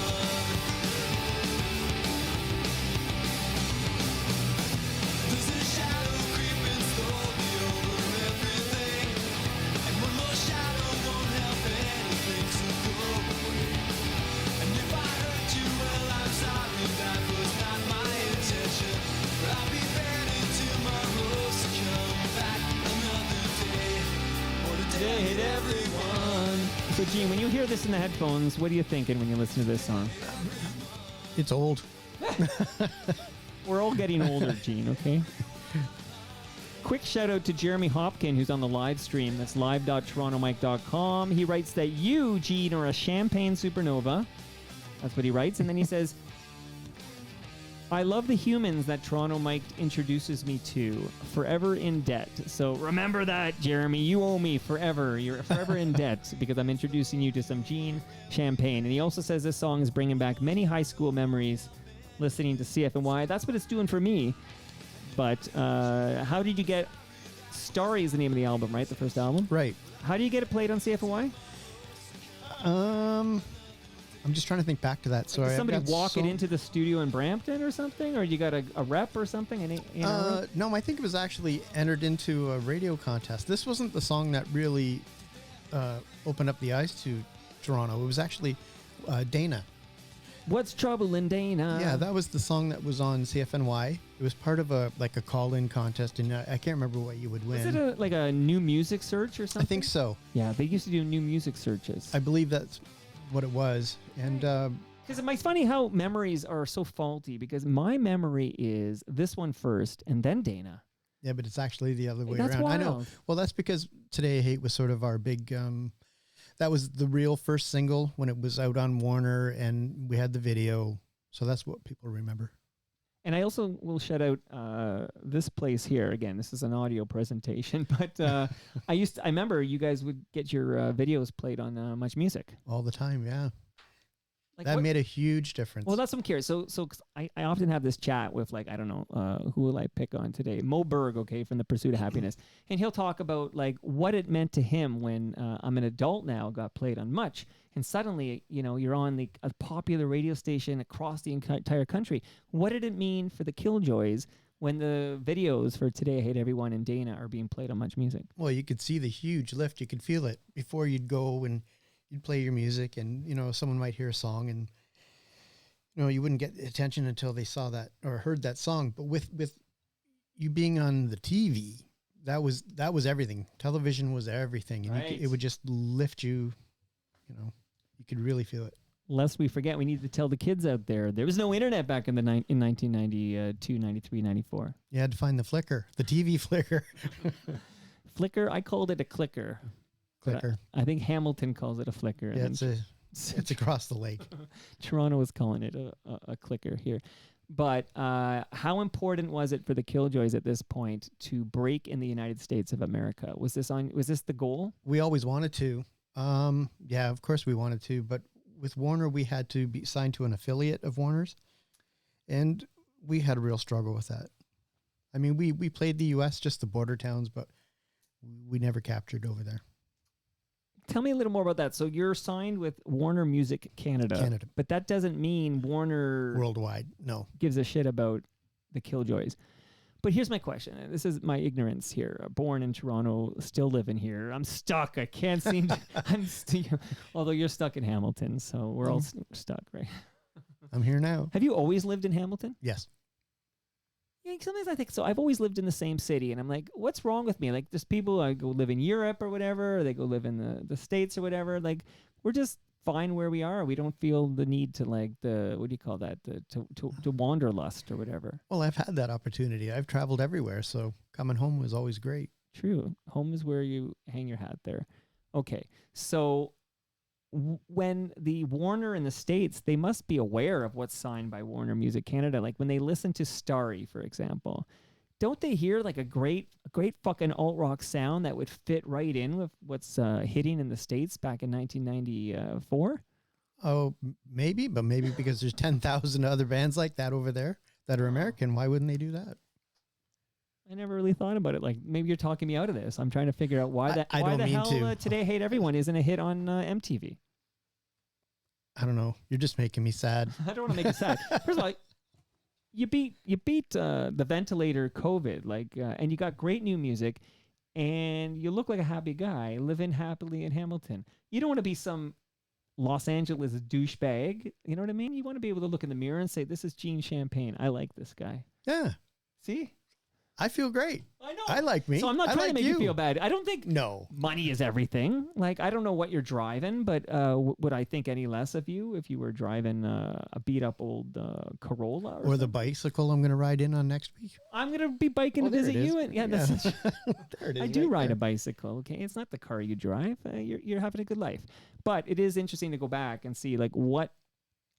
D: There's a shadow creeping slowly over everything. And one more shadow won't help anything to go away. And if I hurt you, well, I'm sorry, that was not my intention. But I'll be buried into my hopes to come back another day. For today I hate everyone.
B: So, Gene, when you hear this in the headphones, what are you thinking when you listen to this song?
C: It's old.
B: We're all getting older, Gene, okay? Quick shout out to Jeremy Hopkin, who's on the live stream. That's live.torontomike.com. He writes that you, Gene, are a champagne supernova. That's what he writes. And then he says, I love the humans that Toronto Mike introduces me to. Forever in debt. So remember that, Jeremy. You owe me forever. You're forever in debt because I'm introducing you to some Gene champagne. And he also says this song is bringing back many high school memories listening to CFNY. That's what it's doing for me. But how did you get... Starry is the name of the album, right? The first album?
C: Right.
B: How do you get it played on CFNY?
C: I'm just trying to think back to that. Sorry.
B: Did somebody
C: I've got
B: walk it into the studio in Brampton or something? Or you got a rep or something?
C: No, I think it was actually entered into a radio contest. This wasn't the song that really opened up the eyes to Toronto. It was actually Dana.
B: What's Trouble in Dana?
C: Yeah, that was the song that was on CFNY. It was part of a call-in contest, and I can't remember what you would win.
B: Is it like a new music search or something?
C: I think so.
B: Yeah, they used to do new music searches.
C: I believe that's what it was. And
B: Because it's funny how memories are so faulty, because my memory is this one first and then Dana.
C: yeah, but it's actually the other way
B: That's
C: around. I know.
B: wild.
C: Well, that's because Today I Hate was sort of our big... that was the real first single when it was out on Warner, and we had the video. So that's what people remember.
B: And I also will shout out this place here. Again, this is an audio presentation, but I remember you guys would get your videos played on Much Music.
C: All the time, yeah.
B: Like
C: That
B: what-
C: made a huge difference.
B: Well, that's what I'm curious. So 'cause I often have this chat with, like, I don't know, who will I pick on today? Mo Berg, okay, from The Pursuit of Happiness. And he'll talk about, like, what it meant to him when I'm an adult now, got played on Much. And suddenly, you're on a popular radio station across the entire country. What did it mean for the Killjoys when the videos for Today I Hate Everyone and Dana are being played on Much Music?
C: Well, you could see the huge lift. You could feel it before you'd go and you'd play your music, and someone might hear a song, and you wouldn't get attention until they saw that or heard that song. But with you being on the TV, that was everything. Television was everything, and
B: Right.
C: it would just lift you. You could really feel it.
B: Lest we forget, we need to tell the kids out there, there was no internet back in 1992, 93, 94.
C: You had to find the flicker, the TV flicker.
B: Flicker, I called it a clicker. But
C: Clicker.
B: I think Hamilton calls it a flicker.
C: Yeah,
B: and
C: it's across the lake.
B: Toronto is calling it a clicker here. But how important was it for the Killjoys at this point to break in the United States of America? Was this the goal?
C: We always wanted to. Yeah, of course we wanted to, but with Warner, we had to be signed to an affiliate of Warner's, and we had a real struggle with that. I mean, we played the U.S., just the border towns, but we never captured over there.
B: Tell me a little more about that. So you're signed with Warner Music Canada. But that doesn't mean Warner
C: Worldwide, no.
B: gives a shit about the Killjoys. But here's my question, and this is my ignorance here. Born in Toronto, still living here. I'm stuck. I can't seem to... although you're stuck in Hamilton, so we're all stuck, right?
C: I'm here now.
B: Have you always lived in Hamilton?
C: Yes.
B: Yeah, sometimes I think so. I've always lived in the same city, and I'm like, what's wrong with me? Like, there's people, I go live in Europe or whatever, or they go live in the States or whatever. Like, we're just fine where we are. We don't feel the need to, like, what do you call that? To wanderlust or whatever.
C: Well, I've had that opportunity. I've traveled everywhere, so coming home was always great.
B: True. Home is where you hang your hat there. Okay. So when the Warner in the States, they must be aware of what's signed by Warner Music Canada. Like when they listen to Starry, for example, don't they hear like a great fucking alt rock sound that would fit right in with what's hitting in the States back in 1994?
C: Oh, maybe, but maybe because there's 10,000 other bands like that over there that are American. Why wouldn't they do that?
B: I never really thought about it. Like maybe you're talking me out of this. I'm trying to figure out why
C: I
B: why
C: don't
B: the
C: mean
B: hell
C: to.
B: Today Hate Everyone isn't a hit on MTV.
C: I don't know. You're just making me sad.
B: I don't want to make it sad. First of all, you beat the Ventilator COVID, like, and you got great new music, and you look like a happy guy living happily in Hamilton. You don't want to be some Los Angeles douchebag. You know what I mean? You want to be able to look in the mirror and say, "This is Gene Champagne. I like this guy."
C: Yeah.
B: See?
C: I feel great.
B: I know.
C: I like me.
B: So I'm not
C: I
B: trying
C: like
B: to make you feel bad. I don't think
C: No.
B: money is everything. Like, I don't know what you're driving, but would I think any less of you if you were driving a beat up old Corolla
C: Or the bicycle I'm going to ride in on next week.
B: I'm going to be biking to
C: there
B: visit
C: it is.
B: you. And yeah, that's,
C: There it is.
B: I do
C: right
B: ride
C: there.
B: a bicycle. Okay. It's not the car you drive. You're having a good life, but it is interesting to go back and see like what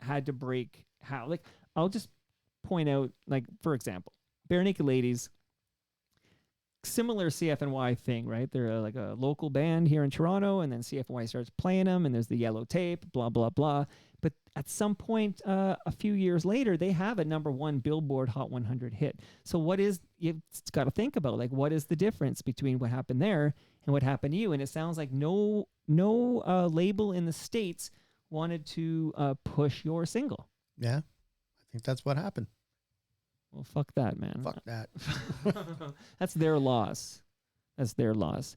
B: had to break how. Like, I'll just point out, like, for example, Bare Naked Ladies, similar CFNY thing, right? They're like a local band here in Toronto, and then CFNY starts playing them, and there's the yellow tape, blah, blah, blah. But at some point, a few years later, they have a #1 Billboard Hot 100 hit. So what is, you've got to think about, like, what is the difference between what happened there and what happened to you? And it sounds like no label in the States wanted to push your single.
C: Yeah. I think that's what happened.
B: Well, fuck that, man.
C: Fuck that.
B: That's their loss. That's their loss.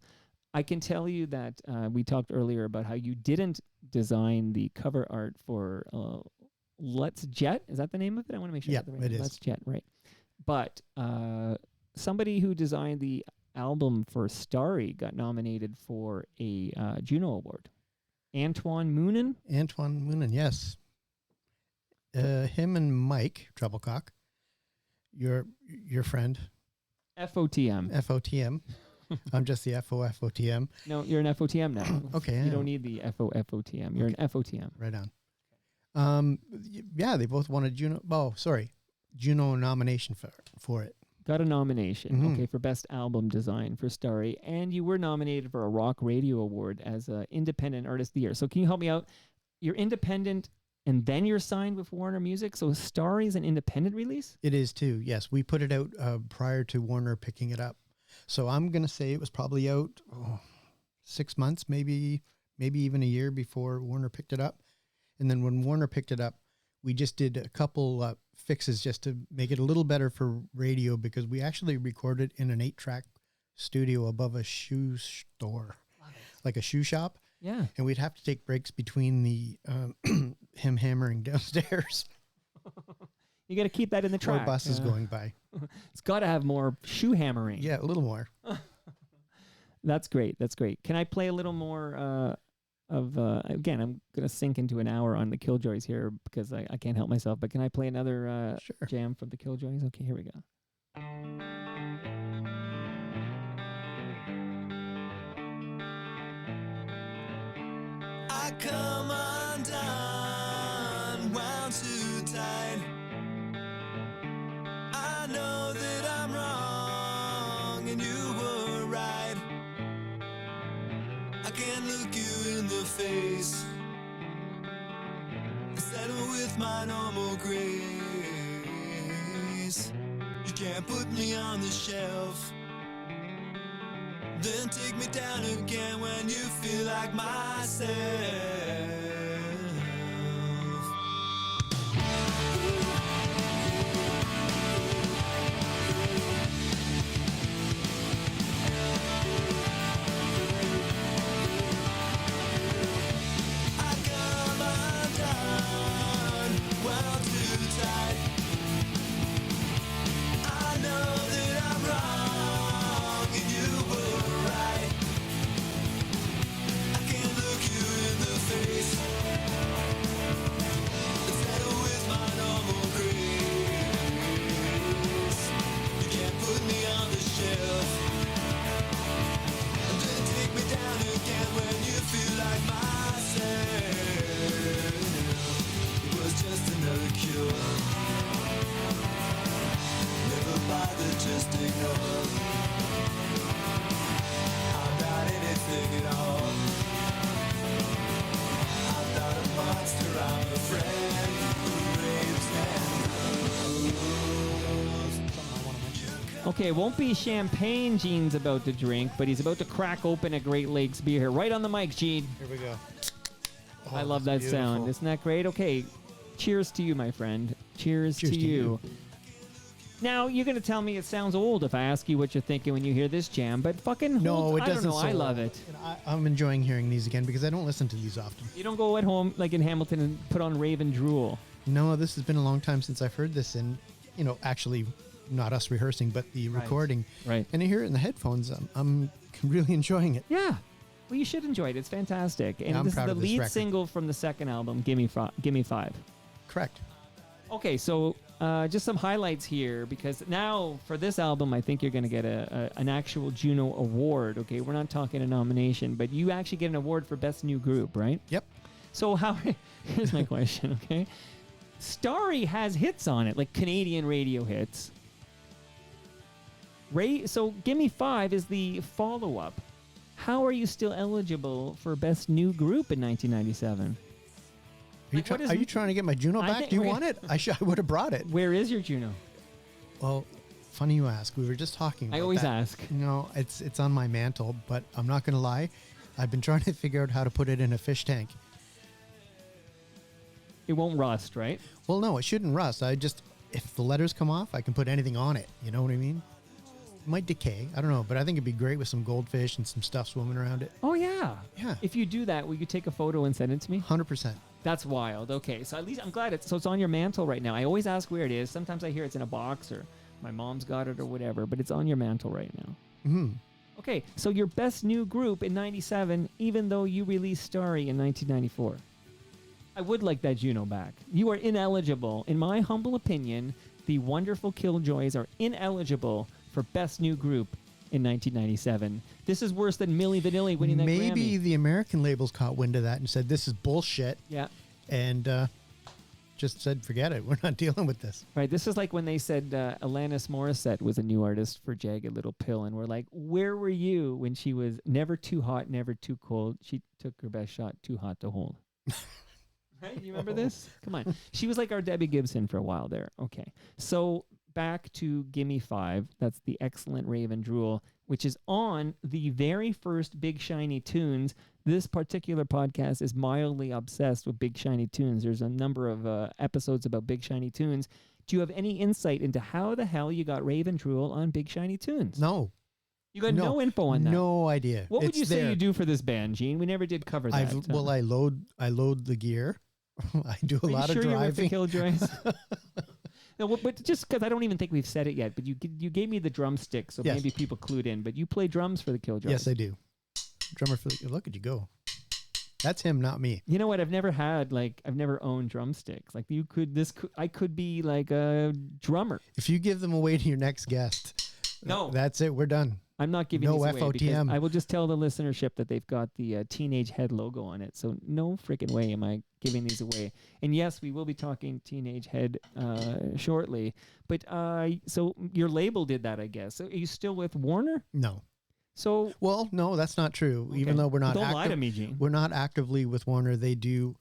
B: I can tell you that we talked earlier about how you didn't design the cover art for Let's Jet. Is that the name of it? I want to make sure.
C: Yeah,
B: I got the right
C: it
B: name.
C: is.
B: Let's Jet, right. But somebody who designed the album for Starry got nominated for a Juno Award. Antoine Moonen.
C: Antoine Moonen, yes. Him and Mike Treblecock, your friend,
B: FOTM.
C: FOTM. I'm just the FOFOTM.
B: No, you're an FOTM now.
C: Okay.
B: You don't need the FOFOTM. You're an FOTM.
C: Right on. Yeah, they both won a Juno. Oh, sorry, Juno nomination for it.
B: Got a nomination,
C: Mhm.
B: okay, for Best Album Design for Starry, and you were nominated for a Rock Radio Award as an Independent Artist of the Year. So can you help me out? You're independent, and then you're signed with Warner Music, so Starry is an independent release?
C: It is too. Yes, we put it out prior to Warner picking it up. So I'm gonna say it was probably out 6 months, maybe even a year before Warner picked it up. And then when Warner picked it up, we just did a couple fixes just to make it a little better for radio, because we actually recorded in an 8-track studio above a shoe store, like a shoe shop.
B: Yeah.
C: And we'd have to take breaks between the him hammering downstairs
B: You got to keep that in the
C: or
B: track.
C: buses going by.
B: It's got to have more shoe hammering.
C: Yeah, a little more.
B: That's great. That's great. Can I play a little more again, I'm going to sink into an hour on the Killjoys here because I can't help myself, but can I play another
C: Sure.
B: jam from the Killjoys? Okay, here we go.
D: I come undone, wound too tight. I know that I'm wrong and you were right. I can't look you in the face and settle with my normal grace. You can't put me on the shelf, then take me down again when you feel like myself. I come undone, wound too tight. I know that I'm wrong and you were right. I can't look you in the face
B: Okay, it won't be champagne Gene's about to drink, but he's about to crack open a Great Lakes beer here. Right on the mic, Gene.
C: Here we go.
B: I love that
C: that's
B: sound.
C: beautiful.
B: Isn't that great? Okay, cheers to you, my friend. Cheers to you. Now, you're going to tell me it sounds old if I ask you what you're thinking when you hear this jam, but fucking
C: No,
B: hold,
C: it doesn't.
B: I don't know. I love it.
C: I'm enjoying hearing these again because I don't listen to these often.
B: You don't go at home like in Hamilton and put on Raven Drool.
C: No, this has been a long time since I've heard this, and actually, not us rehearsing, but the recording.
B: Right.
C: And I hear it in the headphones. I'm really enjoying it.
B: Yeah. Well, you should enjoy it. It's fantastic. And
C: I'm
B: this is
C: proud
B: the
C: of this
B: lead
C: record.
B: single from the second album, Gimme Five.
C: Correct.
B: Okay, so just some highlights here, because now for this album, I think you're going to get an actual Juno Award. Okay, we're not talking a nomination, but you actually get an award for Best New Group, right?
C: Yep.
B: So here's my question, okay? Starry has hits on it, like Canadian radio hits. So Gimme Five is the follow-up. How are you still eligible for Best New Group in 1997?
C: Are you trying to get my Juno
B: I
C: back?
B: think
C: Do you
B: we-
C: want it? I would have brought it.
B: Where is your Juno?
C: Well, funny you ask. We were just talking about
B: I always
C: that.
B: ask.
C: No, it's on my mantle, but I'm not going to lie. I've been trying to figure out how to put it in a fish tank.
B: It won't rust, right?
C: Well, no, it shouldn't rust. If the letters come off, I can put anything on it. You know what I mean? It might decay. I don't know, but I think it'd be great with some goldfish and some stuff swimming around it.
B: Oh, yeah.
C: Yeah.
B: If you do that, will you take a photo and send it to me?
C: 100%.
B: That's wild. Okay, so at least I'm glad it's on your mantle right now. I always ask where it is. Sometimes I hear it's in a box or my mom's got it or whatever, but it's on your mantle right now.
C: Mm-hmm.
B: Okay, so your Best New Group in 97, even though you released Starry in 1994. I would like that Juno back. You are ineligible. In my humble opinion, the wonderful Killjoys are ineligible for Best New Group in 1997. This is worse than Milli Vanilli winning that
C: Maybe
B: Grammy.
C: the American labels caught wind of that and said, this is bullshit.
B: Yeah.
C: And just said, forget it. We're not dealing with this.
B: Right, this is like when they said Alanis Morissette was a new artist for Jagged Little Pill, and we're like, where were you when she was never too hot, never too cold? She took her best shot, too hot to hold. Right, you remember this? Come on. She was like our Debbie Gibson for a while there. Okay, so back to Gimme Five. That's the excellent Raven Drool, which is on the very first Big Shiny Tunes. This particular podcast is mildly obsessed with Big Shiny Tunes. There's a number of episodes about Big Shiny Tunes. Do you have any insight into how the hell you got Raven Drool on Big Shiny Tunes?
C: No.
B: You got no info on that.
C: No idea.
B: What would
C: It's
B: you say
C: there.
B: you do for this band, Gene? We never did cover that.
C: I load the gear. I do a
B: Are you
C: lot
B: sure
C: of
B: you're with the
C: driving.
B: Killjoys? No, but just because I don't even think we've said it yet, but you gave me the drumstick, so
C: Yes.
B: maybe people clued in. But you play drums for the Killjoys.
C: Yes, I do. Drummer for the, look at you go. That's him, not me.
B: You know what? I've never owned drumsticks. Like I could be like a drummer.
C: If you give them away to your next guest,
B: No.
C: that's it. We're done.
B: I'm not giving
C: No
B: these away because
C: FOTM.
B: I will just tell the listenership that they've got the Teenage Head logo on it. So no freaking way am I giving these away. And yes, we will be talking Teenage Head shortly. But so your label did that, I guess. So are you still with Warner?
C: No.
B: So
C: Well, no, that's not true. Even
B: okay.
C: though we're not
B: Don't lie to me, Gene.
C: we're not actively with Warner. They do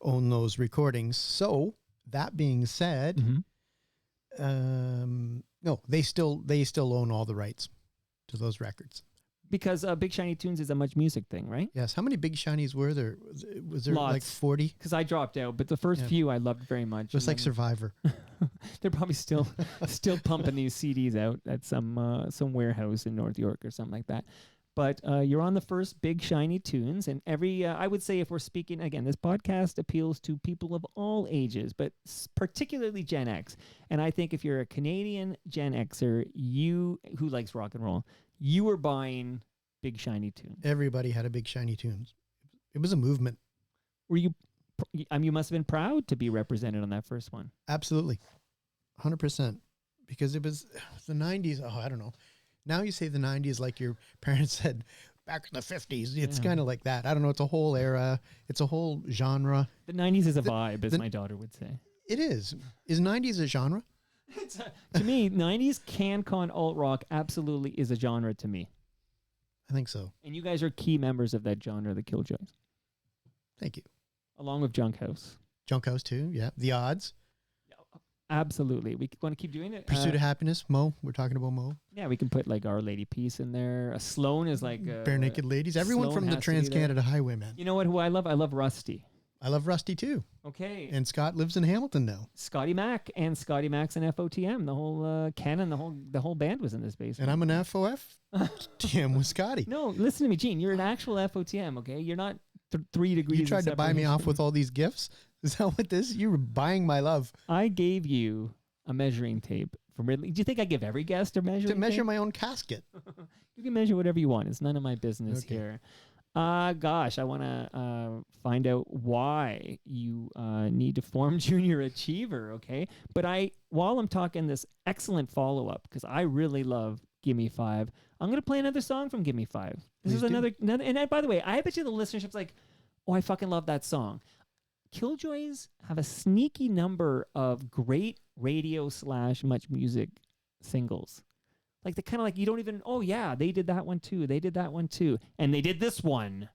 C: own those recordings. So that being said,
B: Mhm.
C: no, they still own all the rights to those records.
B: Because Big Shiny Tunes is a Much Music thing, right?
C: Yes. How many Big Shinies were there? Was there like
B: Lots.
C: 40?
B: Because I dropped out, but the first
C: Yeah.
B: few I loved very much.
C: It was
B: and
C: like Survivor.
B: they're probably still pumping these CDs out at some warehouse in North York or something like that. But you're on the first Big Shiny Tunes, and I would say if we're speaking again, this podcast appeals to people of all ages, but particularly Gen X. And I think if you're a Canadian Gen Xer, who likes rock and roll, you were buying Big Shiny Tunes.
C: Everybody had a Big Shiny Tunes. It was a movement.
B: Were you? You must have been proud to be represented on that first one.
C: Absolutely. 100%. Because it was the 90s. Oh, I don't know. Now you say the 90s like your parents said back in the 50s. It's
B: Yeah.
C: kind of like that. I don't know. It's a whole era. It's a whole genre.
B: The 90s is a vibe, as
C: the-
B: my daughter would say.
C: It is. Is 90s a genre?
B: To me, 90s CanCon alt rock absolutely is a genre to me.
C: I think so.
B: And you guys are key members of that genre, the Killjoys,
C: Thank you.
B: along with Junk House.
C: Junk House too. Yeah. The Odds.
B: Absolutely. We want to keep doing it.
C: Pursuit of Happiness, Mo. We're talking about Mo.
B: Yeah, we can put like Our Lady Peace in there. Sloan is like
C: Bare Naked Ladies. Everyone
B: Sloan
C: from the
B: has to be
C: Trans
B: there.
C: Canada Highwaymen.
B: You know what? Who I love? I love Rusty.
C: I love Rusty too.
B: Okay.
C: And Scott lives in Hamilton now.
B: Scotty Mac and Scotty Max and FOTM. The whole Canon, the whole band was in this basement.
C: And I'm an FOF TM with Scotty.
B: No, listen to me, Gene. You're an actual FOTM. Okay, you're not 3 degrees.
C: You tried
B: of
C: to buy me off
B: separation.
C: with all these gifts? Is that what this? You were buying my love.
B: I gave you a measuring tape from Ridley. Do you think I give every guest a measuring
C: To measure
B: tape?
C: my own casket.
B: You can measure whatever you want. It's none of my business
C: Okay.
B: here. Gosh, I want to find out why you need to form Junior Achiever, okay? But while I'm talking this excellent follow-up, because I really love Gimme 5, I'm going to play another song from Gimme 5. This is
C: Please do.
B: another, and by the way, I bet you the listenership's like, oh, I fucking love that song. Killjoys have a sneaky number of great radio / much music singles. Like the kind of like you don't even, oh yeah, they did that one too. They did that one too. And they did this one.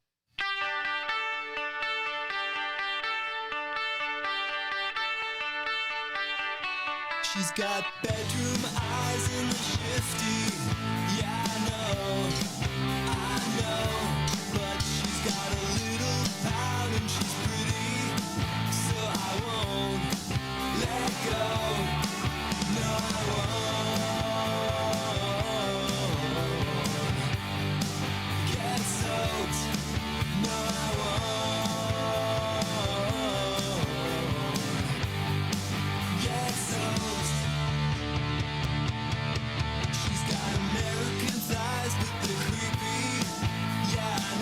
D: She's got bedroom eyes in the shifty. Yeah, I know, but she's got a little pout and she's pretty, so I won't let go. No, I won't get soaked. No, I won't get soaked. She's got American thighs, but they're creepy. Yeah, I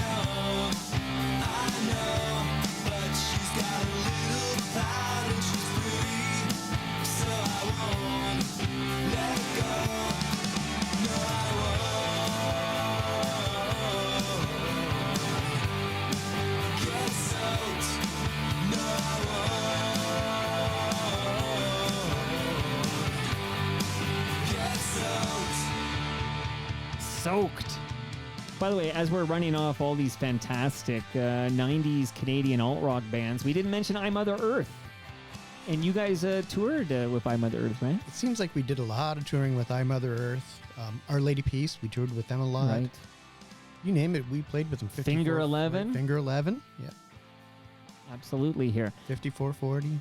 D: know, but she's got a little pout and she's pretty, so I won't let go. No, I won't get soaked. No, I won't get soaked.
B: Soaked. By the way, as we're running off all these fantastic 90s Canadian alt rock bands, we didn't mention I Mother Earth. And you guys toured with I Mother Earth, right?
C: It seems like we did a lot of touring with I Mother Earth. Our Lady Peace, we toured with them a lot.
B: Right.
C: You name it, we played with them. 54,
B: Finger 11.
C: Finger 11, yeah.
B: Absolutely here.
C: 5440.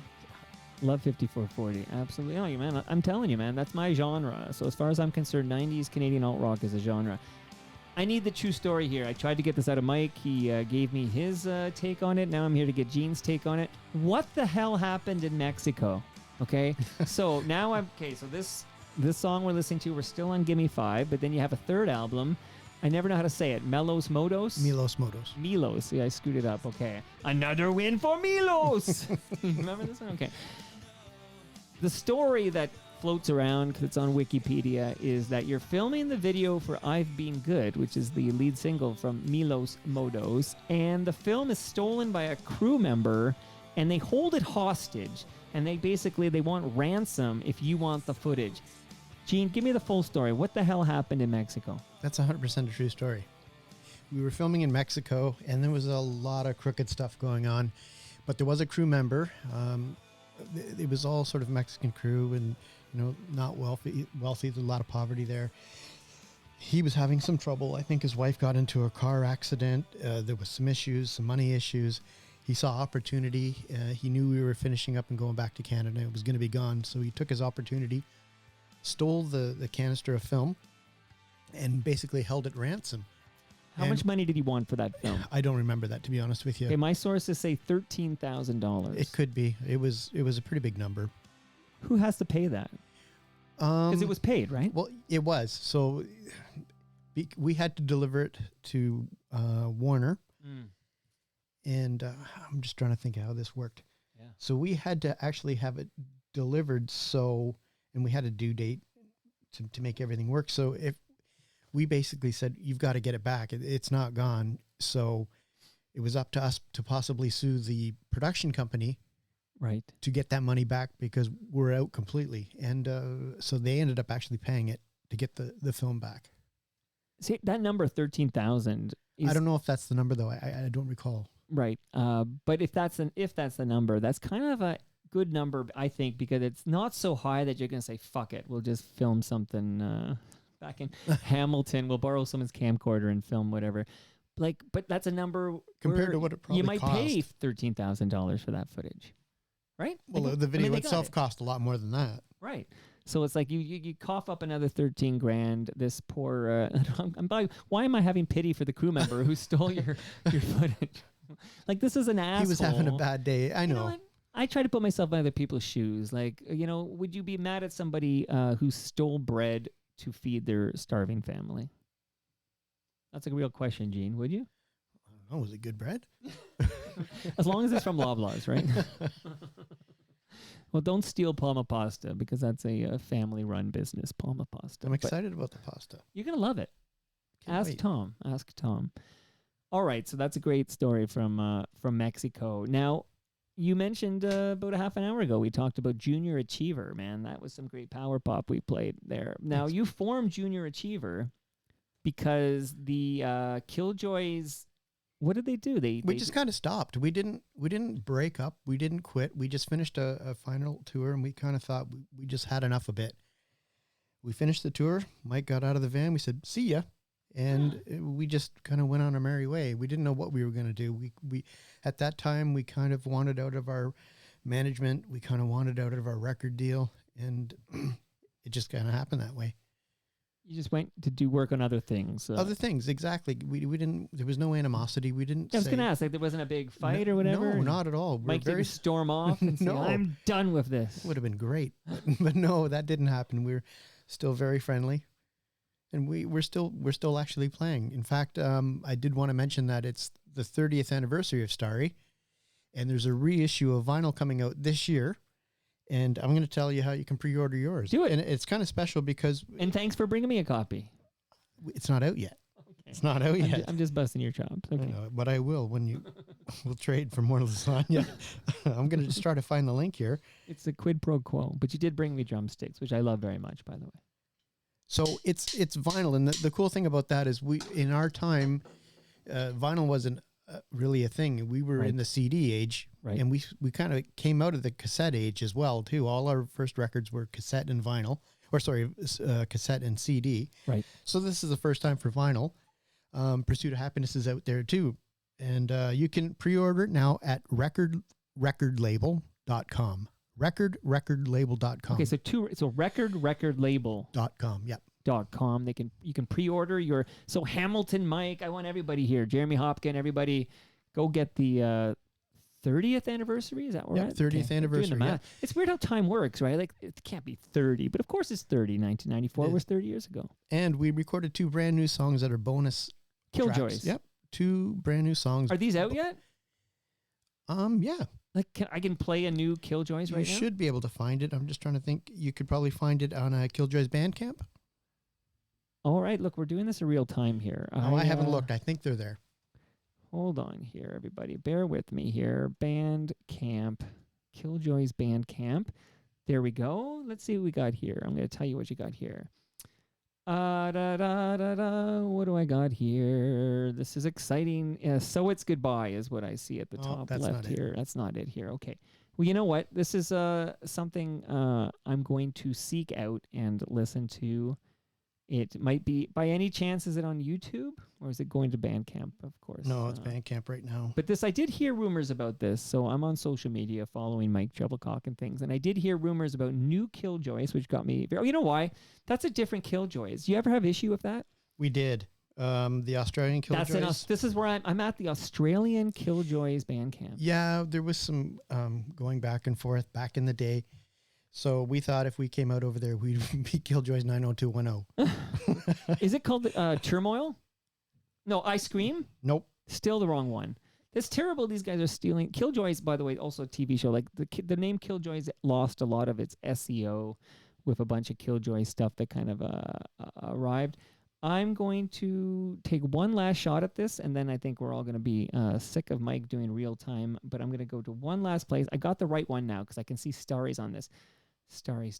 B: Love 5440. Absolutely. Oh, man, I'm telling you, man, that's my genre. So as far as I'm concerned, 90s Canadian alt rock is a genre. I need the true story here. I tried to get this out of Mike. He gave me his take on it. Now I'm here to get Gene's take on it. What the hell happened in Mexico? Okay. So now so this song we're listening to, we're still on Gimme 5, but then you have a third album. I never know how to say it. Milos Motos?
C: Milos Motos.
B: Milos. Yeah, I screwed it up. Okay. Another win for Milos. Remember this one? Okay. The story that floats around, because it's on Wikipedia, is that you're filming the video for I've Been Good, which is the lead single from Milos Motos, and the film is stolen by a crew member, and they hold it hostage, and they want ransom if you want the footage. Gene, give me the full story. What the hell happened in Mexico?
C: That's 100% a true story. We were filming in Mexico, and there was a lot of crooked stuff going on, but there was a crew member. It was all sort of Mexican crew, and not wealthy. There's a lot of poverty there. He was having some trouble. I think his wife got into a car accident. There was some issues, some money issues. He saw opportunity. He knew we were finishing up and going back to Canada. It was going to be gone, so he took his opportunity, stole the canister of film, and basically held it ransom.
B: How much money did he want for that film?
C: I don't remember that, to be honest with you.
B: Okay, my sources say $13,000.
C: It could be. It was a pretty big number.
B: Who has to pay that? Because it was paid, right?
C: Well, it was. So we had to deliver it to Warner. And I'm just trying to think how this worked.
B: Yeah.
C: So we had to actually have it delivered. And we had a due date to make everything work. So if we basically said, you've got to get it back. It's not gone. So it was up to us to possibly sue the production company,
B: right,
C: to get that money back, because we're out completely. And so they ended up actually paying it to get the film back.
B: See, that number 13,000.
C: I don't know if that's the number though. I don't recall.
B: Right. But if that's the number, that's kind of good number, I think, because it's not so high that you're going to say, fuck it, we'll just film something back in Hamilton. We'll borrow someone's camcorder and film whatever. Like, but that's a number
C: Compared
B: where
C: to what it probably
B: you might pay
C: cost.
B: $13,000 for that footage, right?
C: Well,
B: Like,
C: the
B: I mean,
C: video
B: they got
C: itself
B: it.
C: cost a lot more than that.
B: Right. So it's like you cough up another 13 grand. This poor, why am I having pity for the crew member who stole your footage? Like, this is an asshole.
C: He was having a bad day. I
B: You
C: know.
B: what? I try to put myself in other people's shoes. Like, would you be mad at somebody who stole bread to feed their starving family? That's a real question, Gene. Would you?
C: Oh, was it good bread?
B: As long as it's from Loblaws, right? Well, don't steal Palma Pasta because that's a family-run business, Palma Pasta.
C: I'm
B: But
C: excited about the pasta.
B: you're going to love it.
C: Can't
B: Ask
C: wait.
B: Tom. Ask Tom. All right, so that's a great story from Mexico. Now, you mentioned about a half an hour ago, we talked about Junior Achiever, man. That was some great power pop we played there. Now, you formed Junior Achiever because the Killjoys, what did they do?
C: We just kind of stopped. We didn't break up. We didn't quit. We just finished a final tour, and we kind of thought we just had enough of it. We finished the tour. Mike got out of the van. We said, "See ya," and we just kind of went on our merry way. We didn't know what we were going to do. We at that time we kind of wanted out of our management. We kind of wanted out of our record deal, and it just kind of happened that way.
B: You just went to do work on other things.
C: Other things, exactly. We didn't. There was no animosity. We didn't.
B: I was
C: say-
B: going to ask, like, there wasn't a big fight or whatever?
C: No, not at all. We're
B: Mike
C: very
B: didn't storm off and say,
C: No.
B: I'm done with this.
C: would have been great, but no, that didn't happen. We're still very friendly, and we're still actually playing. In fact, I did want to mention that it's the 30th anniversary of Starry, and there's a reissue of vinyl coming out this year. And I'm going to tell you how you can pre-order yours.
B: Do it.
C: And it's kind of special because
B: And thanks for bringing me a copy.
C: it's not out yet.
B: Okay.
C: It's not out yet.
B: I'm just busting your chops.
C: I
B: Okay.
C: know, but I will when you we'll trade for more lasagna. I'm going to just try to find the link here.
B: It's a quid pro quo. But you did bring me drumsticks, which I love very much, by the way.
C: So it's vinyl, and the cool thing about that is in our time, vinyl wasn't really a thing. We were
B: Right.
C: in the CD age,
B: Right.
C: and we kind of came out of the cassette age as well too. All our first records were cassette and vinyl, cassette and CD.
B: Right.
C: So this is the first time for vinyl. Pursuit of Happiness is out there too, and you can pre-order it now at recordlabel.com. Recordlabel.com.
B: Okay, so recordlabel.com.
C: Yep.
B: You can pre-order your Hamilton Mike. I want everybody here. Jeremy Hopkin, everybody, go get the 30th anniversary. Is that right?
C: Yep, 30th anniversary, yeah.
B: It's weird how time works, right? Like it can't be 30, but of course it's 30. 1994
C: Yeah.
B: was 30 years ago.
C: And we recorded 2 brand new songs that are bonus
B: Killjoys.
C: tracks. Yep. 2 brand new songs.
B: Are these out yet?
C: Yeah.
B: Like I can play a new Killjoys
C: You
B: right now.
C: should be able to find it. I'm just trying to think. You could probably find it on Killjoys Bandcamp.
B: All right, look, we're doing this in real time here.
C: Oh, I haven't looked. I think they're there.
B: Hold on here, everybody. Bear with me here. Bandcamp. Killjoys Bandcamp. There we go. Let's see what we got here. I'm going to tell you what you got here. What do I got here? This is exciting. So It's Goodbye is what I see at the
C: Oh,
B: top
C: that's
B: left
C: not it.
B: here. That's not it here. Okay. Well, you know what? This is something I'm going to seek out and listen to. It might be, by any chance, is it on YouTube or is it going to Bandcamp? Of course.
C: No, it's Bandcamp right now.
B: But I did hear rumors about this. So I'm on social media following Mike Treblecock and things. And I did hear rumors about new Killjoys, which got me. Oh, you know why? That's a different Killjoys. You ever have issue with that?
C: We did. The Australian Killjoys.
B: This is where I'm at the Australian Killjoys Bandcamp.
C: Yeah, there was some going back and forth back in the day. So we thought if we came out over there, we'd be Killjoys 90210.
B: Is it called Turmoil? No, I Scream?
C: Nope.
B: Still the wrong one. It's terrible. These guys are stealing. Killjoys, by the way, also a TV show. Like the name Killjoys lost a lot of its SEO with a bunch of Killjoy stuff that kind of arrived. I'm going to take one last shot at this, and then I think we're all going to be sick of Mike doing real time. But I'm going to go to one last place. I got the right one now because I can see Starry's on this. Starry.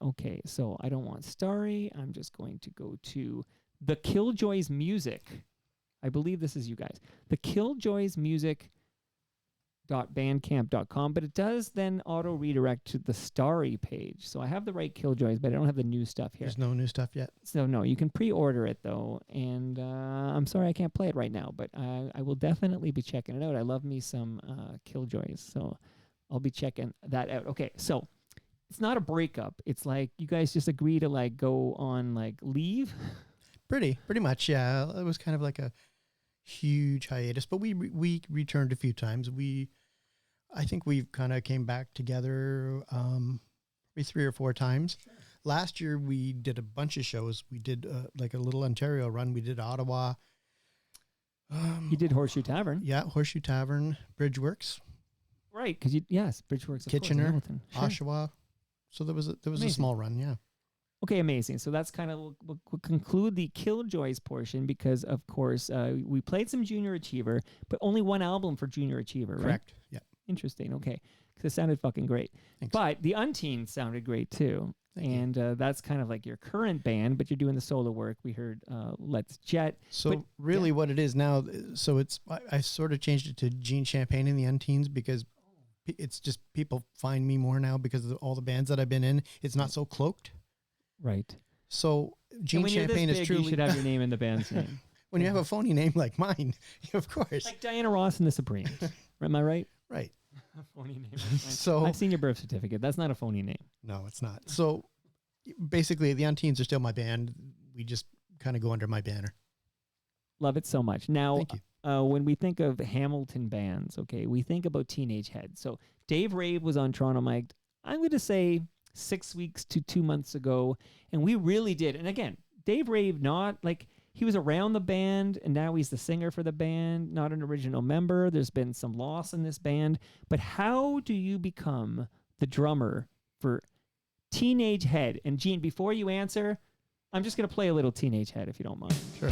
B: Okay, so I don't want Starry. I'm just going to go to the Killjoys Music. I believe this is you guys. The Killjoys Music .bandcamp.com, but it does then auto redirect to the Starry page. So I have the right Killjoys, but I don't have the new stuff here.
C: There's no new stuff yet.
B: So no, you can pre-order it though, and I'm sorry I can't play it right now, but I will definitely be checking it out. I love me some Killjoys, so I'll be checking that out. Okay, so it's not a breakup. It's like you guys just agree to like go on like leave.
C: Pretty much, yeah. It was kind of like a huge hiatus, but we returned a few times. I think we kind of came back together maybe 3 or 4 times. Sure. Last year we did a bunch of shows. We did like a little Ontario run. We did Ottawa.
B: You did Horseshoe Tavern.
C: Yeah, Horseshoe Tavern, Bridgeworks.
B: Right, because yes, Bridgeworks, of
C: Kitchener,
B: course, Hamilton. Sure.
C: Oshawa. So there was a small run, yeah.
B: Okay, amazing. So that's kind of, we'll conclude the Killjoys portion because, of course, we played some Junior Achiever, but only one album for Junior Achiever, right?
C: Correct, yeah.
B: Interesting, okay. Because it sounded fucking great.
C: Thanks.
B: But the Unteen sounded great, too.
C: Thank
B: you. That's kind of like your current band, but you're doing the solo work. We heard Let's Jet.
C: So
B: but,
C: really what it is now, so I sort of changed it to Gene Champagne and the Unteens because it's just people find me more now because of all the bands that I've been in. It's not so cloaked.
B: Right.
C: So Gene Champagne is truly...
B: You should have your name in the band's name.
C: When you have a phony name like mine, of course.
B: Like Diana Ross and the Supremes. Am I right?
C: Right.
B: A phony name.
C: So
B: I've seen your birth certificate. That's not a phony name.
C: No, it's not. So basically, the Unteens are still my band. We just kind of go under my banner.
B: Love it so much. Now,
C: Thank you.
B: When we think of Hamilton bands, okay, we think about Teenage Head. So Dave Rave was on Toronto Mike, I'm going to say 6 weeks to 2 months ago, and we really did. And again, Dave Rave, not like he was around the band, and now he's the singer for the band, not an original member. There's been some loss in this band. But how do you become the drummer for Teenage Head? And Gene, before you answer, I'm just going to play a little Teenage Head if you don't mind.
C: Sure.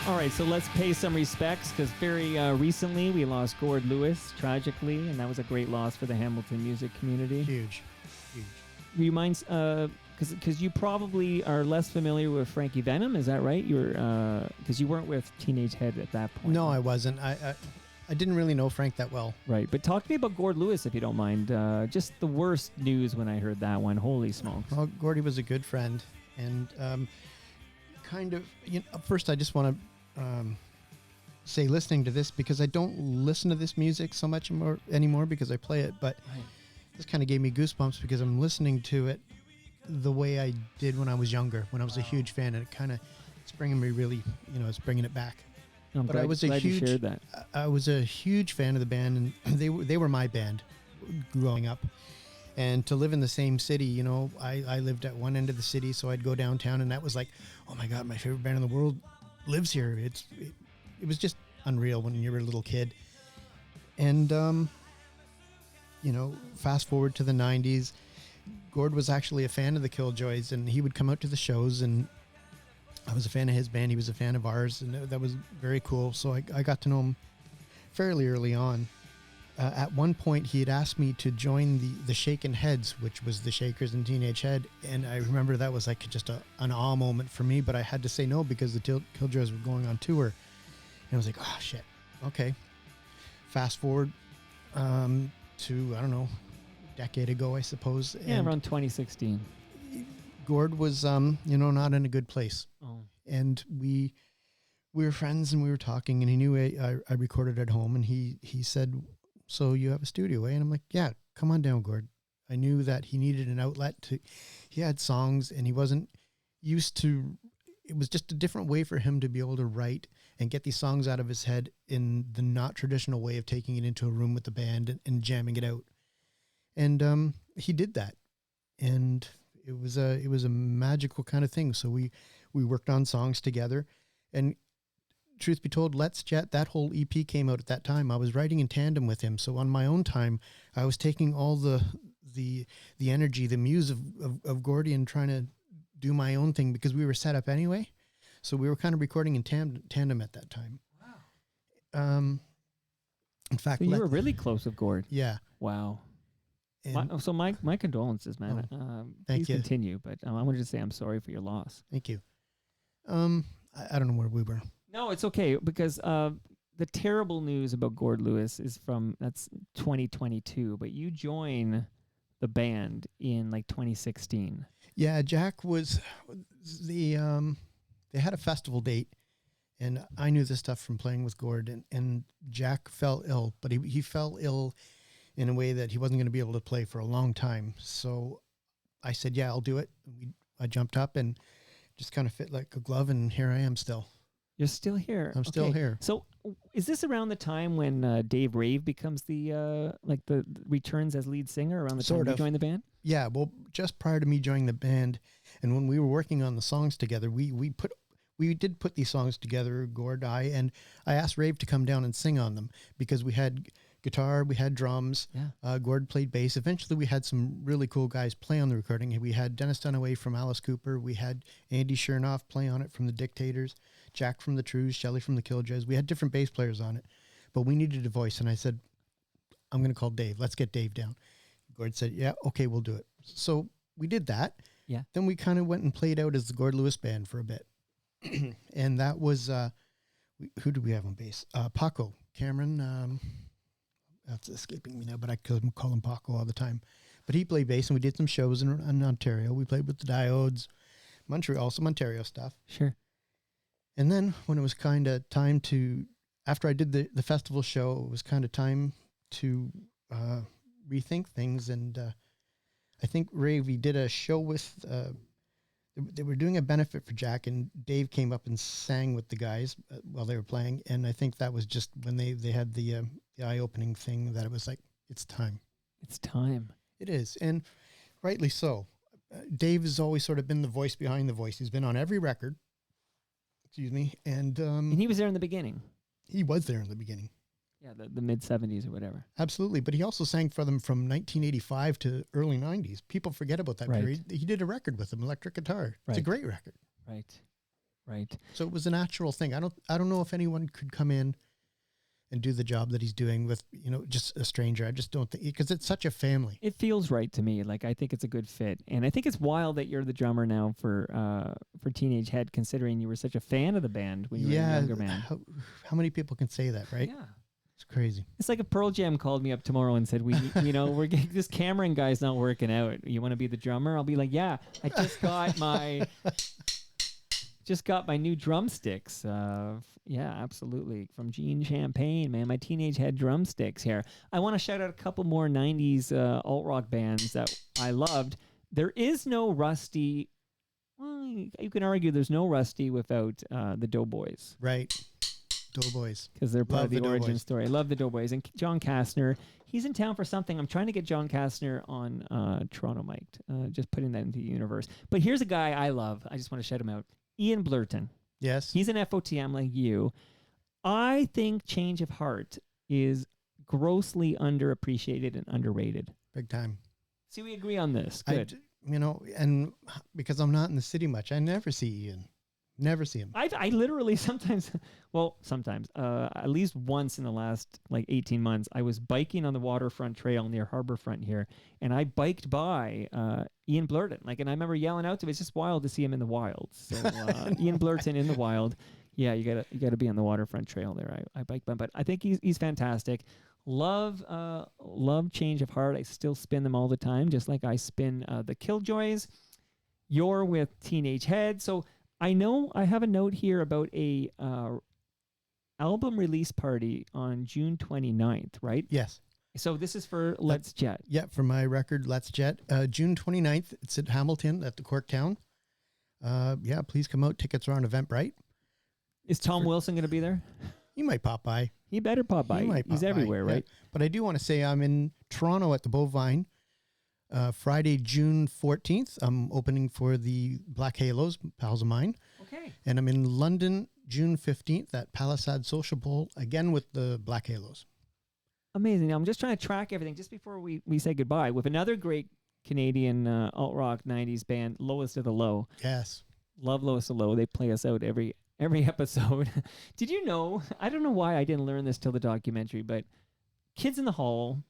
B: All right, so let's pay some respects because very recently we lost Gord Lewis tragically, and that was a great loss for the Hamilton music community.
C: Huge.
B: Do you mind, because you probably are less familiar with Frankie Venom, is that right? You're because you weren't with Teenage Head at that point.
C: No, I wasn't. I didn't really know Frank that well.
B: Right, but talk to me about Gord Lewis if you don't mind. Just the worst news when I heard that one. Holy smokes!
C: Well, Gordy was a good friend, and kind of. First, I just want to say, listening to this, because I don't listen to this music so much anymore because I play it, but this kind of gave me goosebumps because I'm listening to it the way I did when I was younger, when I was a huge fan, and it kind of, it's bringing me really, it's bringing it back.
B: I'm
C: but
B: glad,
C: I was a huge,
B: you shared that.
C: I was a huge fan of the band, and they were my band growing up. And to live in the same city, I lived at one end of the city, so I'd go downtown, and that was like, oh my God, my favorite band in the world lives here. It was just unreal when you were a little kid. And fast forward to the 90s, Gord was actually a fan of the Killjoys, and he would come out to the shows, and I was a fan of his band. He was a fan of ours, and that was very cool. So I got to know him fairly early on. At one point, he had asked me to join the Shaken Heads, which was the Shakers and Teenage Head, and I remember that was like just an awe moment for me, but I had to say no because the Killjoys were going on tour, and I was like, oh shit, okay. Fast forward to, I don't know, a decade ago, I suppose.
B: Yeah, and around 2016.
C: Gord was, not in a good place.
B: Oh.
C: And we were friends, and we were talking, and he knew I recorded at home, and he said, so you have a studio, eh? And I'm like, yeah, come on down, Gord. I knew that he needed an outlet to, he had songs and he wasn't used to, it was just a different way for him to be able to write and get these songs out of his head in the not traditional way of taking it into a room with the band and jamming it out. And he did that. And it was a magical kind of thing. So we worked on songs together, and truth be told, Let's Jet, that whole EP came out at that time. I was writing in tandem with him. So on my own time, I was taking all the energy, the muse of Gordy and trying to do my own thing because we were set up anyway. So we were kind of recording in tandem at that time. Wow. In fact,
B: So you were really close with Gord.
C: Yeah.
B: Wow.
C: And
B: My condolences, man.
C: thank
B: Please
C: you.
B: continue, but I wanted to say I'm sorry for your loss.
C: Thank you. I don't know where we were.
B: No, it's okay because the terrible news about Gord Lewis is that's 2022, but you join the band in like 2016.
C: Yeah, Jack was they had a festival date, and I knew this stuff from playing with Gord, and Jack fell ill, but he fell ill in a way that he wasn't going to be able to play for a long time. So I said, yeah, I'll do it. I jumped up and just kind of fit like a glove, and here I am still.
B: You're still here.
C: I'm still here.
B: So is this around the time when Dave Rave becomes the returns as lead singer, around the time you joined the band?
C: Yeah, well, just prior to me joining the band, and when we were working on the songs together, we did put these songs together, Gord, and I asked Rave to come down and sing on them because we had guitar, we had drums, Gord played bass. Eventually we had some really cool guys play on the recording. We had Dennis Dunaway from Alice Cooper, we had Andy Chernoff play on it from the Dictators, Jack from the Trues, Shelley from the Killjoys. We had different bass players on it, but we needed a voice, and I said, I'm going to call Dave. Let's get Dave down. Gord said, yeah, okay, we'll do it. So we did that.
B: Yeah.
C: Then we kind of went and played out as the Gord Lewis Band for a bit. And that was, who did we have on bass? Paco Cameron. That's escaping me now, but I could call him Paco all the time. But he played bass, and we did some shows in Ontario. We played with the Diodes, Montreal, some Ontario stuff.
B: Sure.
C: And then when it was kind of time to, after I did the festival show, it was kind of time to rethink things. And I think, Ray, we did a show with, they were doing a benefit for Jack, and Dave came up and sang with the guys while they were playing. And I think that was just when they had the eye-opening thing that it was like, it's time.
B: It's time.
C: It is. And rightly so. Dave has always sort of been the voice behind the voice. He's been on every record. Excuse me. And
B: he was there in the beginning.
C: He was there in the beginning.
B: Yeah, the mid-'70s or whatever.
C: Absolutely. But he also sang for them from 1985 to early 90s. People forget about that period. He did a record with them, electric guitar. It's a great record.
B: Right.
C: So it was a natural thing. I don't know if anyone could come in and do the job that he's doing with, just a stranger. I just don't think, because it's such a family.
B: It feels right to me. Like, I think it's a good fit. And I think it's wild that you're the drummer now for Teenage Head, considering you were such a fan of the band when you were a younger man.
C: How many people can say that, right?
B: Yeah.
C: It's crazy.
B: It's like if Pearl Jam called me up tomorrow and said, we're getting, this Cameron guy's not working out. You want to be the drummer? I'll be like, yeah, I just got my new drumsticks. Yeah, absolutely. From Gene Champagne, man, my Teenage Head drumsticks here. I want to shout out a couple more 90s alt-rock bands that I loved. There is no Rusty. Well, you can argue there's no Rusty without the Doughboys.
C: Right. Doughboys.
B: Because they're part of the origin story. I love the Doughboys. And John Kastner, he's in town for something. I'm trying to get John Kastner on Toronto Mic'd. Just putting that into the universe. But here's a guy I love. I just want to shout him out. Ian Blurton.
C: Yes.
B: He's an FOTM like you. I think Change of Heart is grossly underappreciated and underrated.
C: Big time.
B: See, we agree on this. Good.
C: And because I'm not in the city much, I never see Ian. Never see him.
B: I literally sometimes, at least once in the last 18 months, I was biking on the waterfront trail near Harborfront here, and I biked by Ian Blurton. And I remember yelling out to him. It's just wild to see him in the wild. So Ian Blurton in the wild. Yeah, you gotta be on the waterfront trail there. I biked by, but I think he's fantastic. Love Change of Heart. I still spin them all the time, just like I spin the Killjoys. You're with Teenage Head, so. I know I have a note here about a album release party on June 29th, right?
C: Yes.
B: So this is for Let's Jet.
C: Yeah, for my record, Let's Jet. June 29th, it's at Hamilton at the Corktown. Yeah, please come out. Tickets are on Eventbrite.
B: Is Tom Wilson going to be there?
C: You might pop by.
B: He better pop by.
C: He might
B: He's
C: pop by,
B: everywhere,
C: yeah.
B: right?
C: But I do want to say I'm in Toronto at the Bovine. Friday, June 14th, I'm opening for the Black Halos, pals of mine.
B: Okay.
C: And I'm in London, June 15th at Palisade Social Bowl, again with the Black Halos.
B: Amazing. Now, I'm just trying to track everything just before we say goodbye with another great Canadian alt-rock 90s band, Lowest of the Low.
C: Yes.
B: Love Lowest of the Low. They play us out every episode. Did you know, I don't know why I didn't learn this till the documentary, but Kids in the Hall,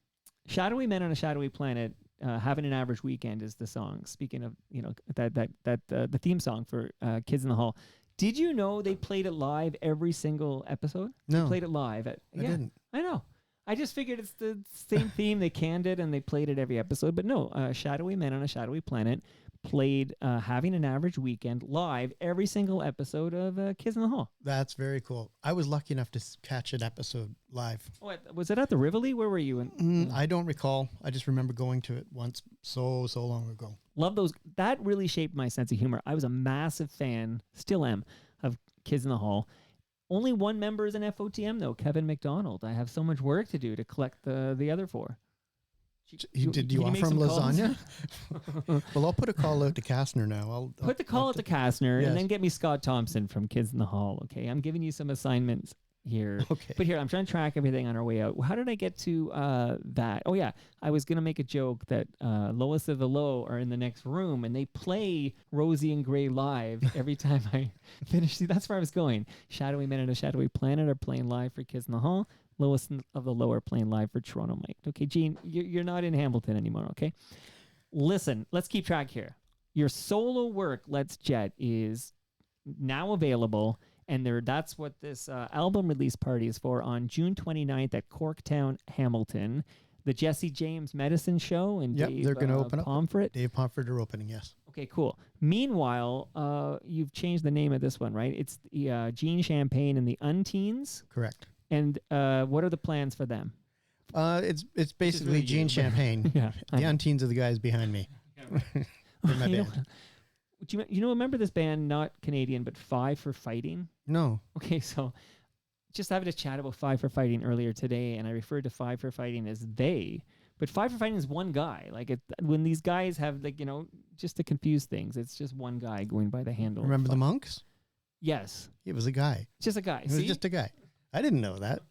B: Shadowy Men on a Shadowy Planet, Having an Average Weekend is the song. Speaking of, the theme song for Kids in the Hall. Did you know they played it live every single episode?
C: No.
B: They played it live.
C: I didn't.
B: I know. I just figured it's the same theme. They canned it and they played it every episode. But no, Shadowy Men on a Shadowy Planet played Having an Average Weekend live every single episode of Kids in the Hall.
C: That's very cool. I was lucky enough to catch an episode live.
B: What, was it at the Rivoli? Where were you?
C: I don't recall. I just remember going to it once so long ago.
B: Love those. That really shaped my sense of humor. I was a massive fan, still am, of Kids in the Hall. Only one member is an FOTM, though, Kevin McDonald. I have so much work to do to collect the other four.
C: Did you
B: make
C: offer him
B: some calls?
C: lasagna? Well, I'll put a call out to Kastner now. I'll
B: Put the call out to Kastner
C: Yes.
B: and then get me Scott Thompson from Kids in the Hall, okay? I'm giving you some assignments here.
C: Okay.
B: But here, I'm trying to track everything on our way out. How did I get to that? Oh, yeah. I was going to make a joke that Lowest of the Low are in the next room and they play Rosie and Gray live every time I finish. See, that's where I was going. Shadowy Men and a Shadowy Planet are playing live for Kids in the Hall. Lowest of the Low are playing live for Toronto Mike. Okay, Gene, you're not in Hamilton anymore, okay? Listen, let's keep track here. Your solo work, Let's Jet, is now available, and that's what this album release party is for on June 29th at Corktown, Hamilton. The Jesse James Medicine Show and Dave
C: they're going to open
B: Pomfret.
C: up. Dave Pomfret are opening, yes.
B: Okay, cool. Meanwhile, you've changed the name of this one, right? It's the Gene Champagne and the Unteens.
C: Correct.
B: And what are the plans for them?
C: It's basically
B: really
C: Gene
B: you,
C: Champagne.
B: Yeah,
C: The Unteens are the guys behind me. They're my band.
B: Remember this band, not Canadian, but Five for Fighting?
C: No.
B: Okay, so just having a chat about Five for Fighting earlier today, and I referred to Five for Fighting as they, but Five for Fighting is one guy. Like when these guys have just to confuse things, it's just one guy going by the handle.
C: Remember the Monks?
B: Yes.
C: It was a guy.
B: Just a guy.
C: It was
B: See?
C: just a guy. I didn't know that.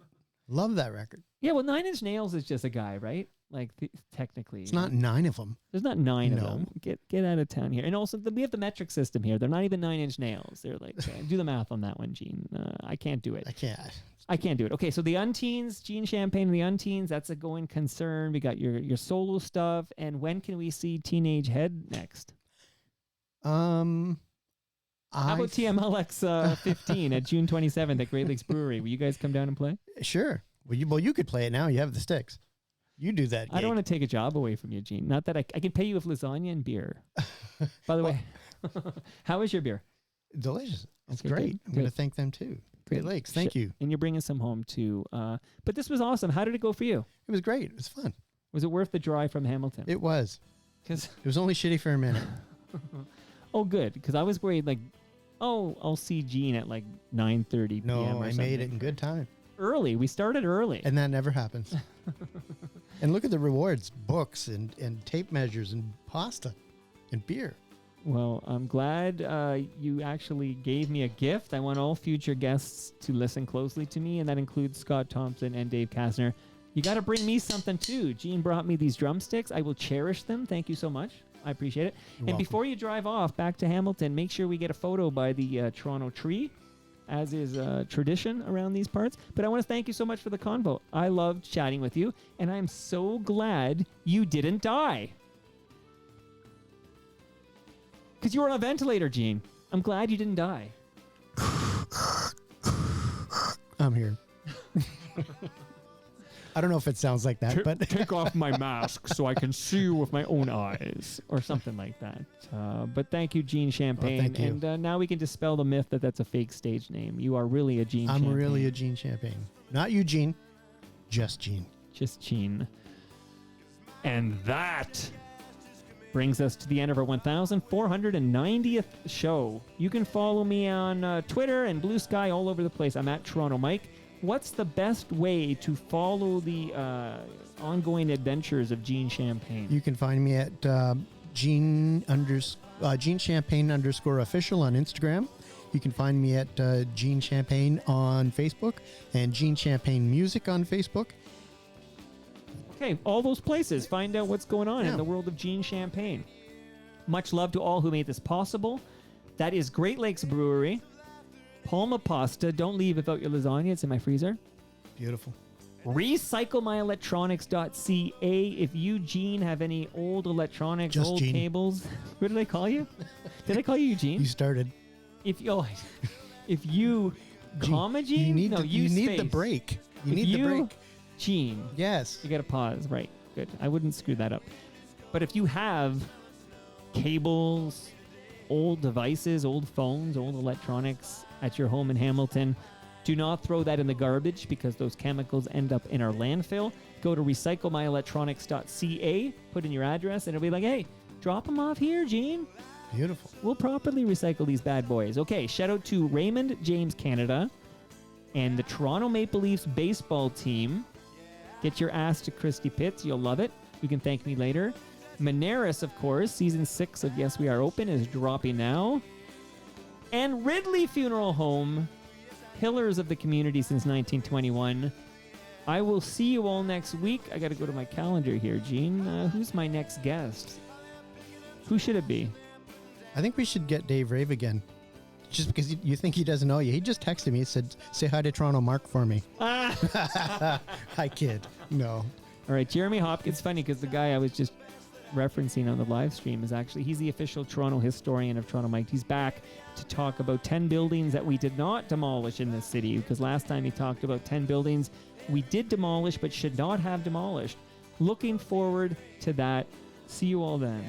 C: Love that record.
B: Yeah, well, Nine Inch Nails is just a guy, right? Like technically.
C: It's not 9 of them.
B: There's not 9 of
C: No.
B: them. Get out of town here. And also, we have the metric system here. They're not even 9 Inch Nails. They're like, do the math on that one, Gene. I can't do it.
C: I can't.
B: Do it. Okay, so the Unteens, Gene Champagne and the Unteens, that's a going concern. We got your solo stuff. And when can we see Teenage Head next? How about TMLX 15 at June 27th at Great Lakes Brewery? Will you guys come down and play?
C: Sure. Well, you could play it now. You have the sticks. You do that.
B: I don't want to take a job away from you, Gene. Not that I can pay you with lasagna and beer. By the way, how is your beer?
C: Delicious. It's
B: Okay,
C: great.
B: good,
C: I'm going to
B: good.
C: thank them too. Great Lakes. Thank you.
B: And you're bringing some home too. But this was awesome. How did it go for you?
C: It was great. It was fun.
B: Was it worth the drive from Hamilton?
C: It was.
B: 'Cause
C: It was only shitty for a minute.
B: oh, good. Because I was worried, I'll see Gene at 9:30 p.m.
C: No,
B: or
C: I
B: something.
C: made it in good time.
B: Early. We started early.
C: And that never happens. And look at the rewards. Books and tape measures and pasta and beer.
B: Well, I'm glad you actually gave me a gift. I want all future guests to listen closely to me, and that includes Scott Thompson and Dave Kastner. You got to bring me something too. Gene brought me these drumsticks. I will cherish them. Thank you so much. I appreciate it.
C: You're
B: and
C: welcome.
B: before you drive off back to Hamilton, make sure we get a photo by the Toronto tree, as is tradition around these parts. But I want to thank you so much for the convo. I loved chatting with you, and I'm so glad you didn't die. Because you were on a ventilator, Gene. I'm glad you didn't die.
C: I'm here. I don't know if it sounds like that, but
B: Take off my mask so I can see you with my own eyes, or something like that. But thank you, Gene Champagne.
C: thank you.
B: And now we can dispel the myth that that's a fake stage name. You are really a Gene Champagne.
C: I'm really a Gene Champagne. Not Eugene, just Gene.
B: Just Gene. And that brings us to the end of our 1,490th show. You can follow me on Twitter and Blue Sky all over the place. I'm at Toronto Mike. What's the best way to follow the ongoing adventures of Gene Champagne?
C: You can find me at Gene Champagne _ official on Instagram. You can find me at Gene Champagne on Facebook and Gene Champagne Music on Facebook.
B: Okay, all those places. Find out what's going on in
C: Yeah.
B: the world of Gene Champagne. Much love to all who made this possible. That is Great Lakes Brewery. Palma Pasta. Don't leave without your lasagna. It's in my freezer.
C: Beautiful.
B: RecycleMyElectronics.ca. If you, Gene, have any old electronics,
C: Just
B: old
C: Gene.
B: cables. What did I call you? Did I call you Eugene?
C: You started.
B: If you, if you, comma Gene?
C: You need,
B: no,
C: you need the
B: space.
C: break. You
B: If
C: need the break.
B: Gene.
C: Yes.
B: You got to pause. Right. Good. I wouldn't screw that up. But if you have cables, old devices, old phones, old electronics at your home in Hamilton, do not throw that in the garbage because those chemicals end up in our landfill. Go to recyclemyelectronics.ca, put in your address, and it'll be like, hey, drop them off here, Gene.
C: Beautiful.
B: We'll properly recycle these bad boys. Okay, shout out to Raymond James Canada and the Toronto Maple Leafs baseball team. Get your ass to Christy Pitts. You'll love it. You can thank me later. Maneris, of course. Season 6 of Yes We Are Open is dropping now. And Ridley Funeral Home, pillars of the community since 1921. I will see you all next week. I got to go to my calendar here, Gene. Who's my next guest? Who should it be?
C: I think we should get Dave Rave again. Just because you think he doesn't know you. He just texted me and said, say hi to Toronto Mark for me. Hi, kid. No.
B: All right, Jeremy Hopkins. Funny because the guy I was just referencing on the live stream is actually, he's the official Toronto historian of Toronto Mike. He's back to talk about 10 buildings that we did not demolish in this city, because last time he talked about 10 buildings we did demolish but should not have demolished. Looking forward to that. See you all then.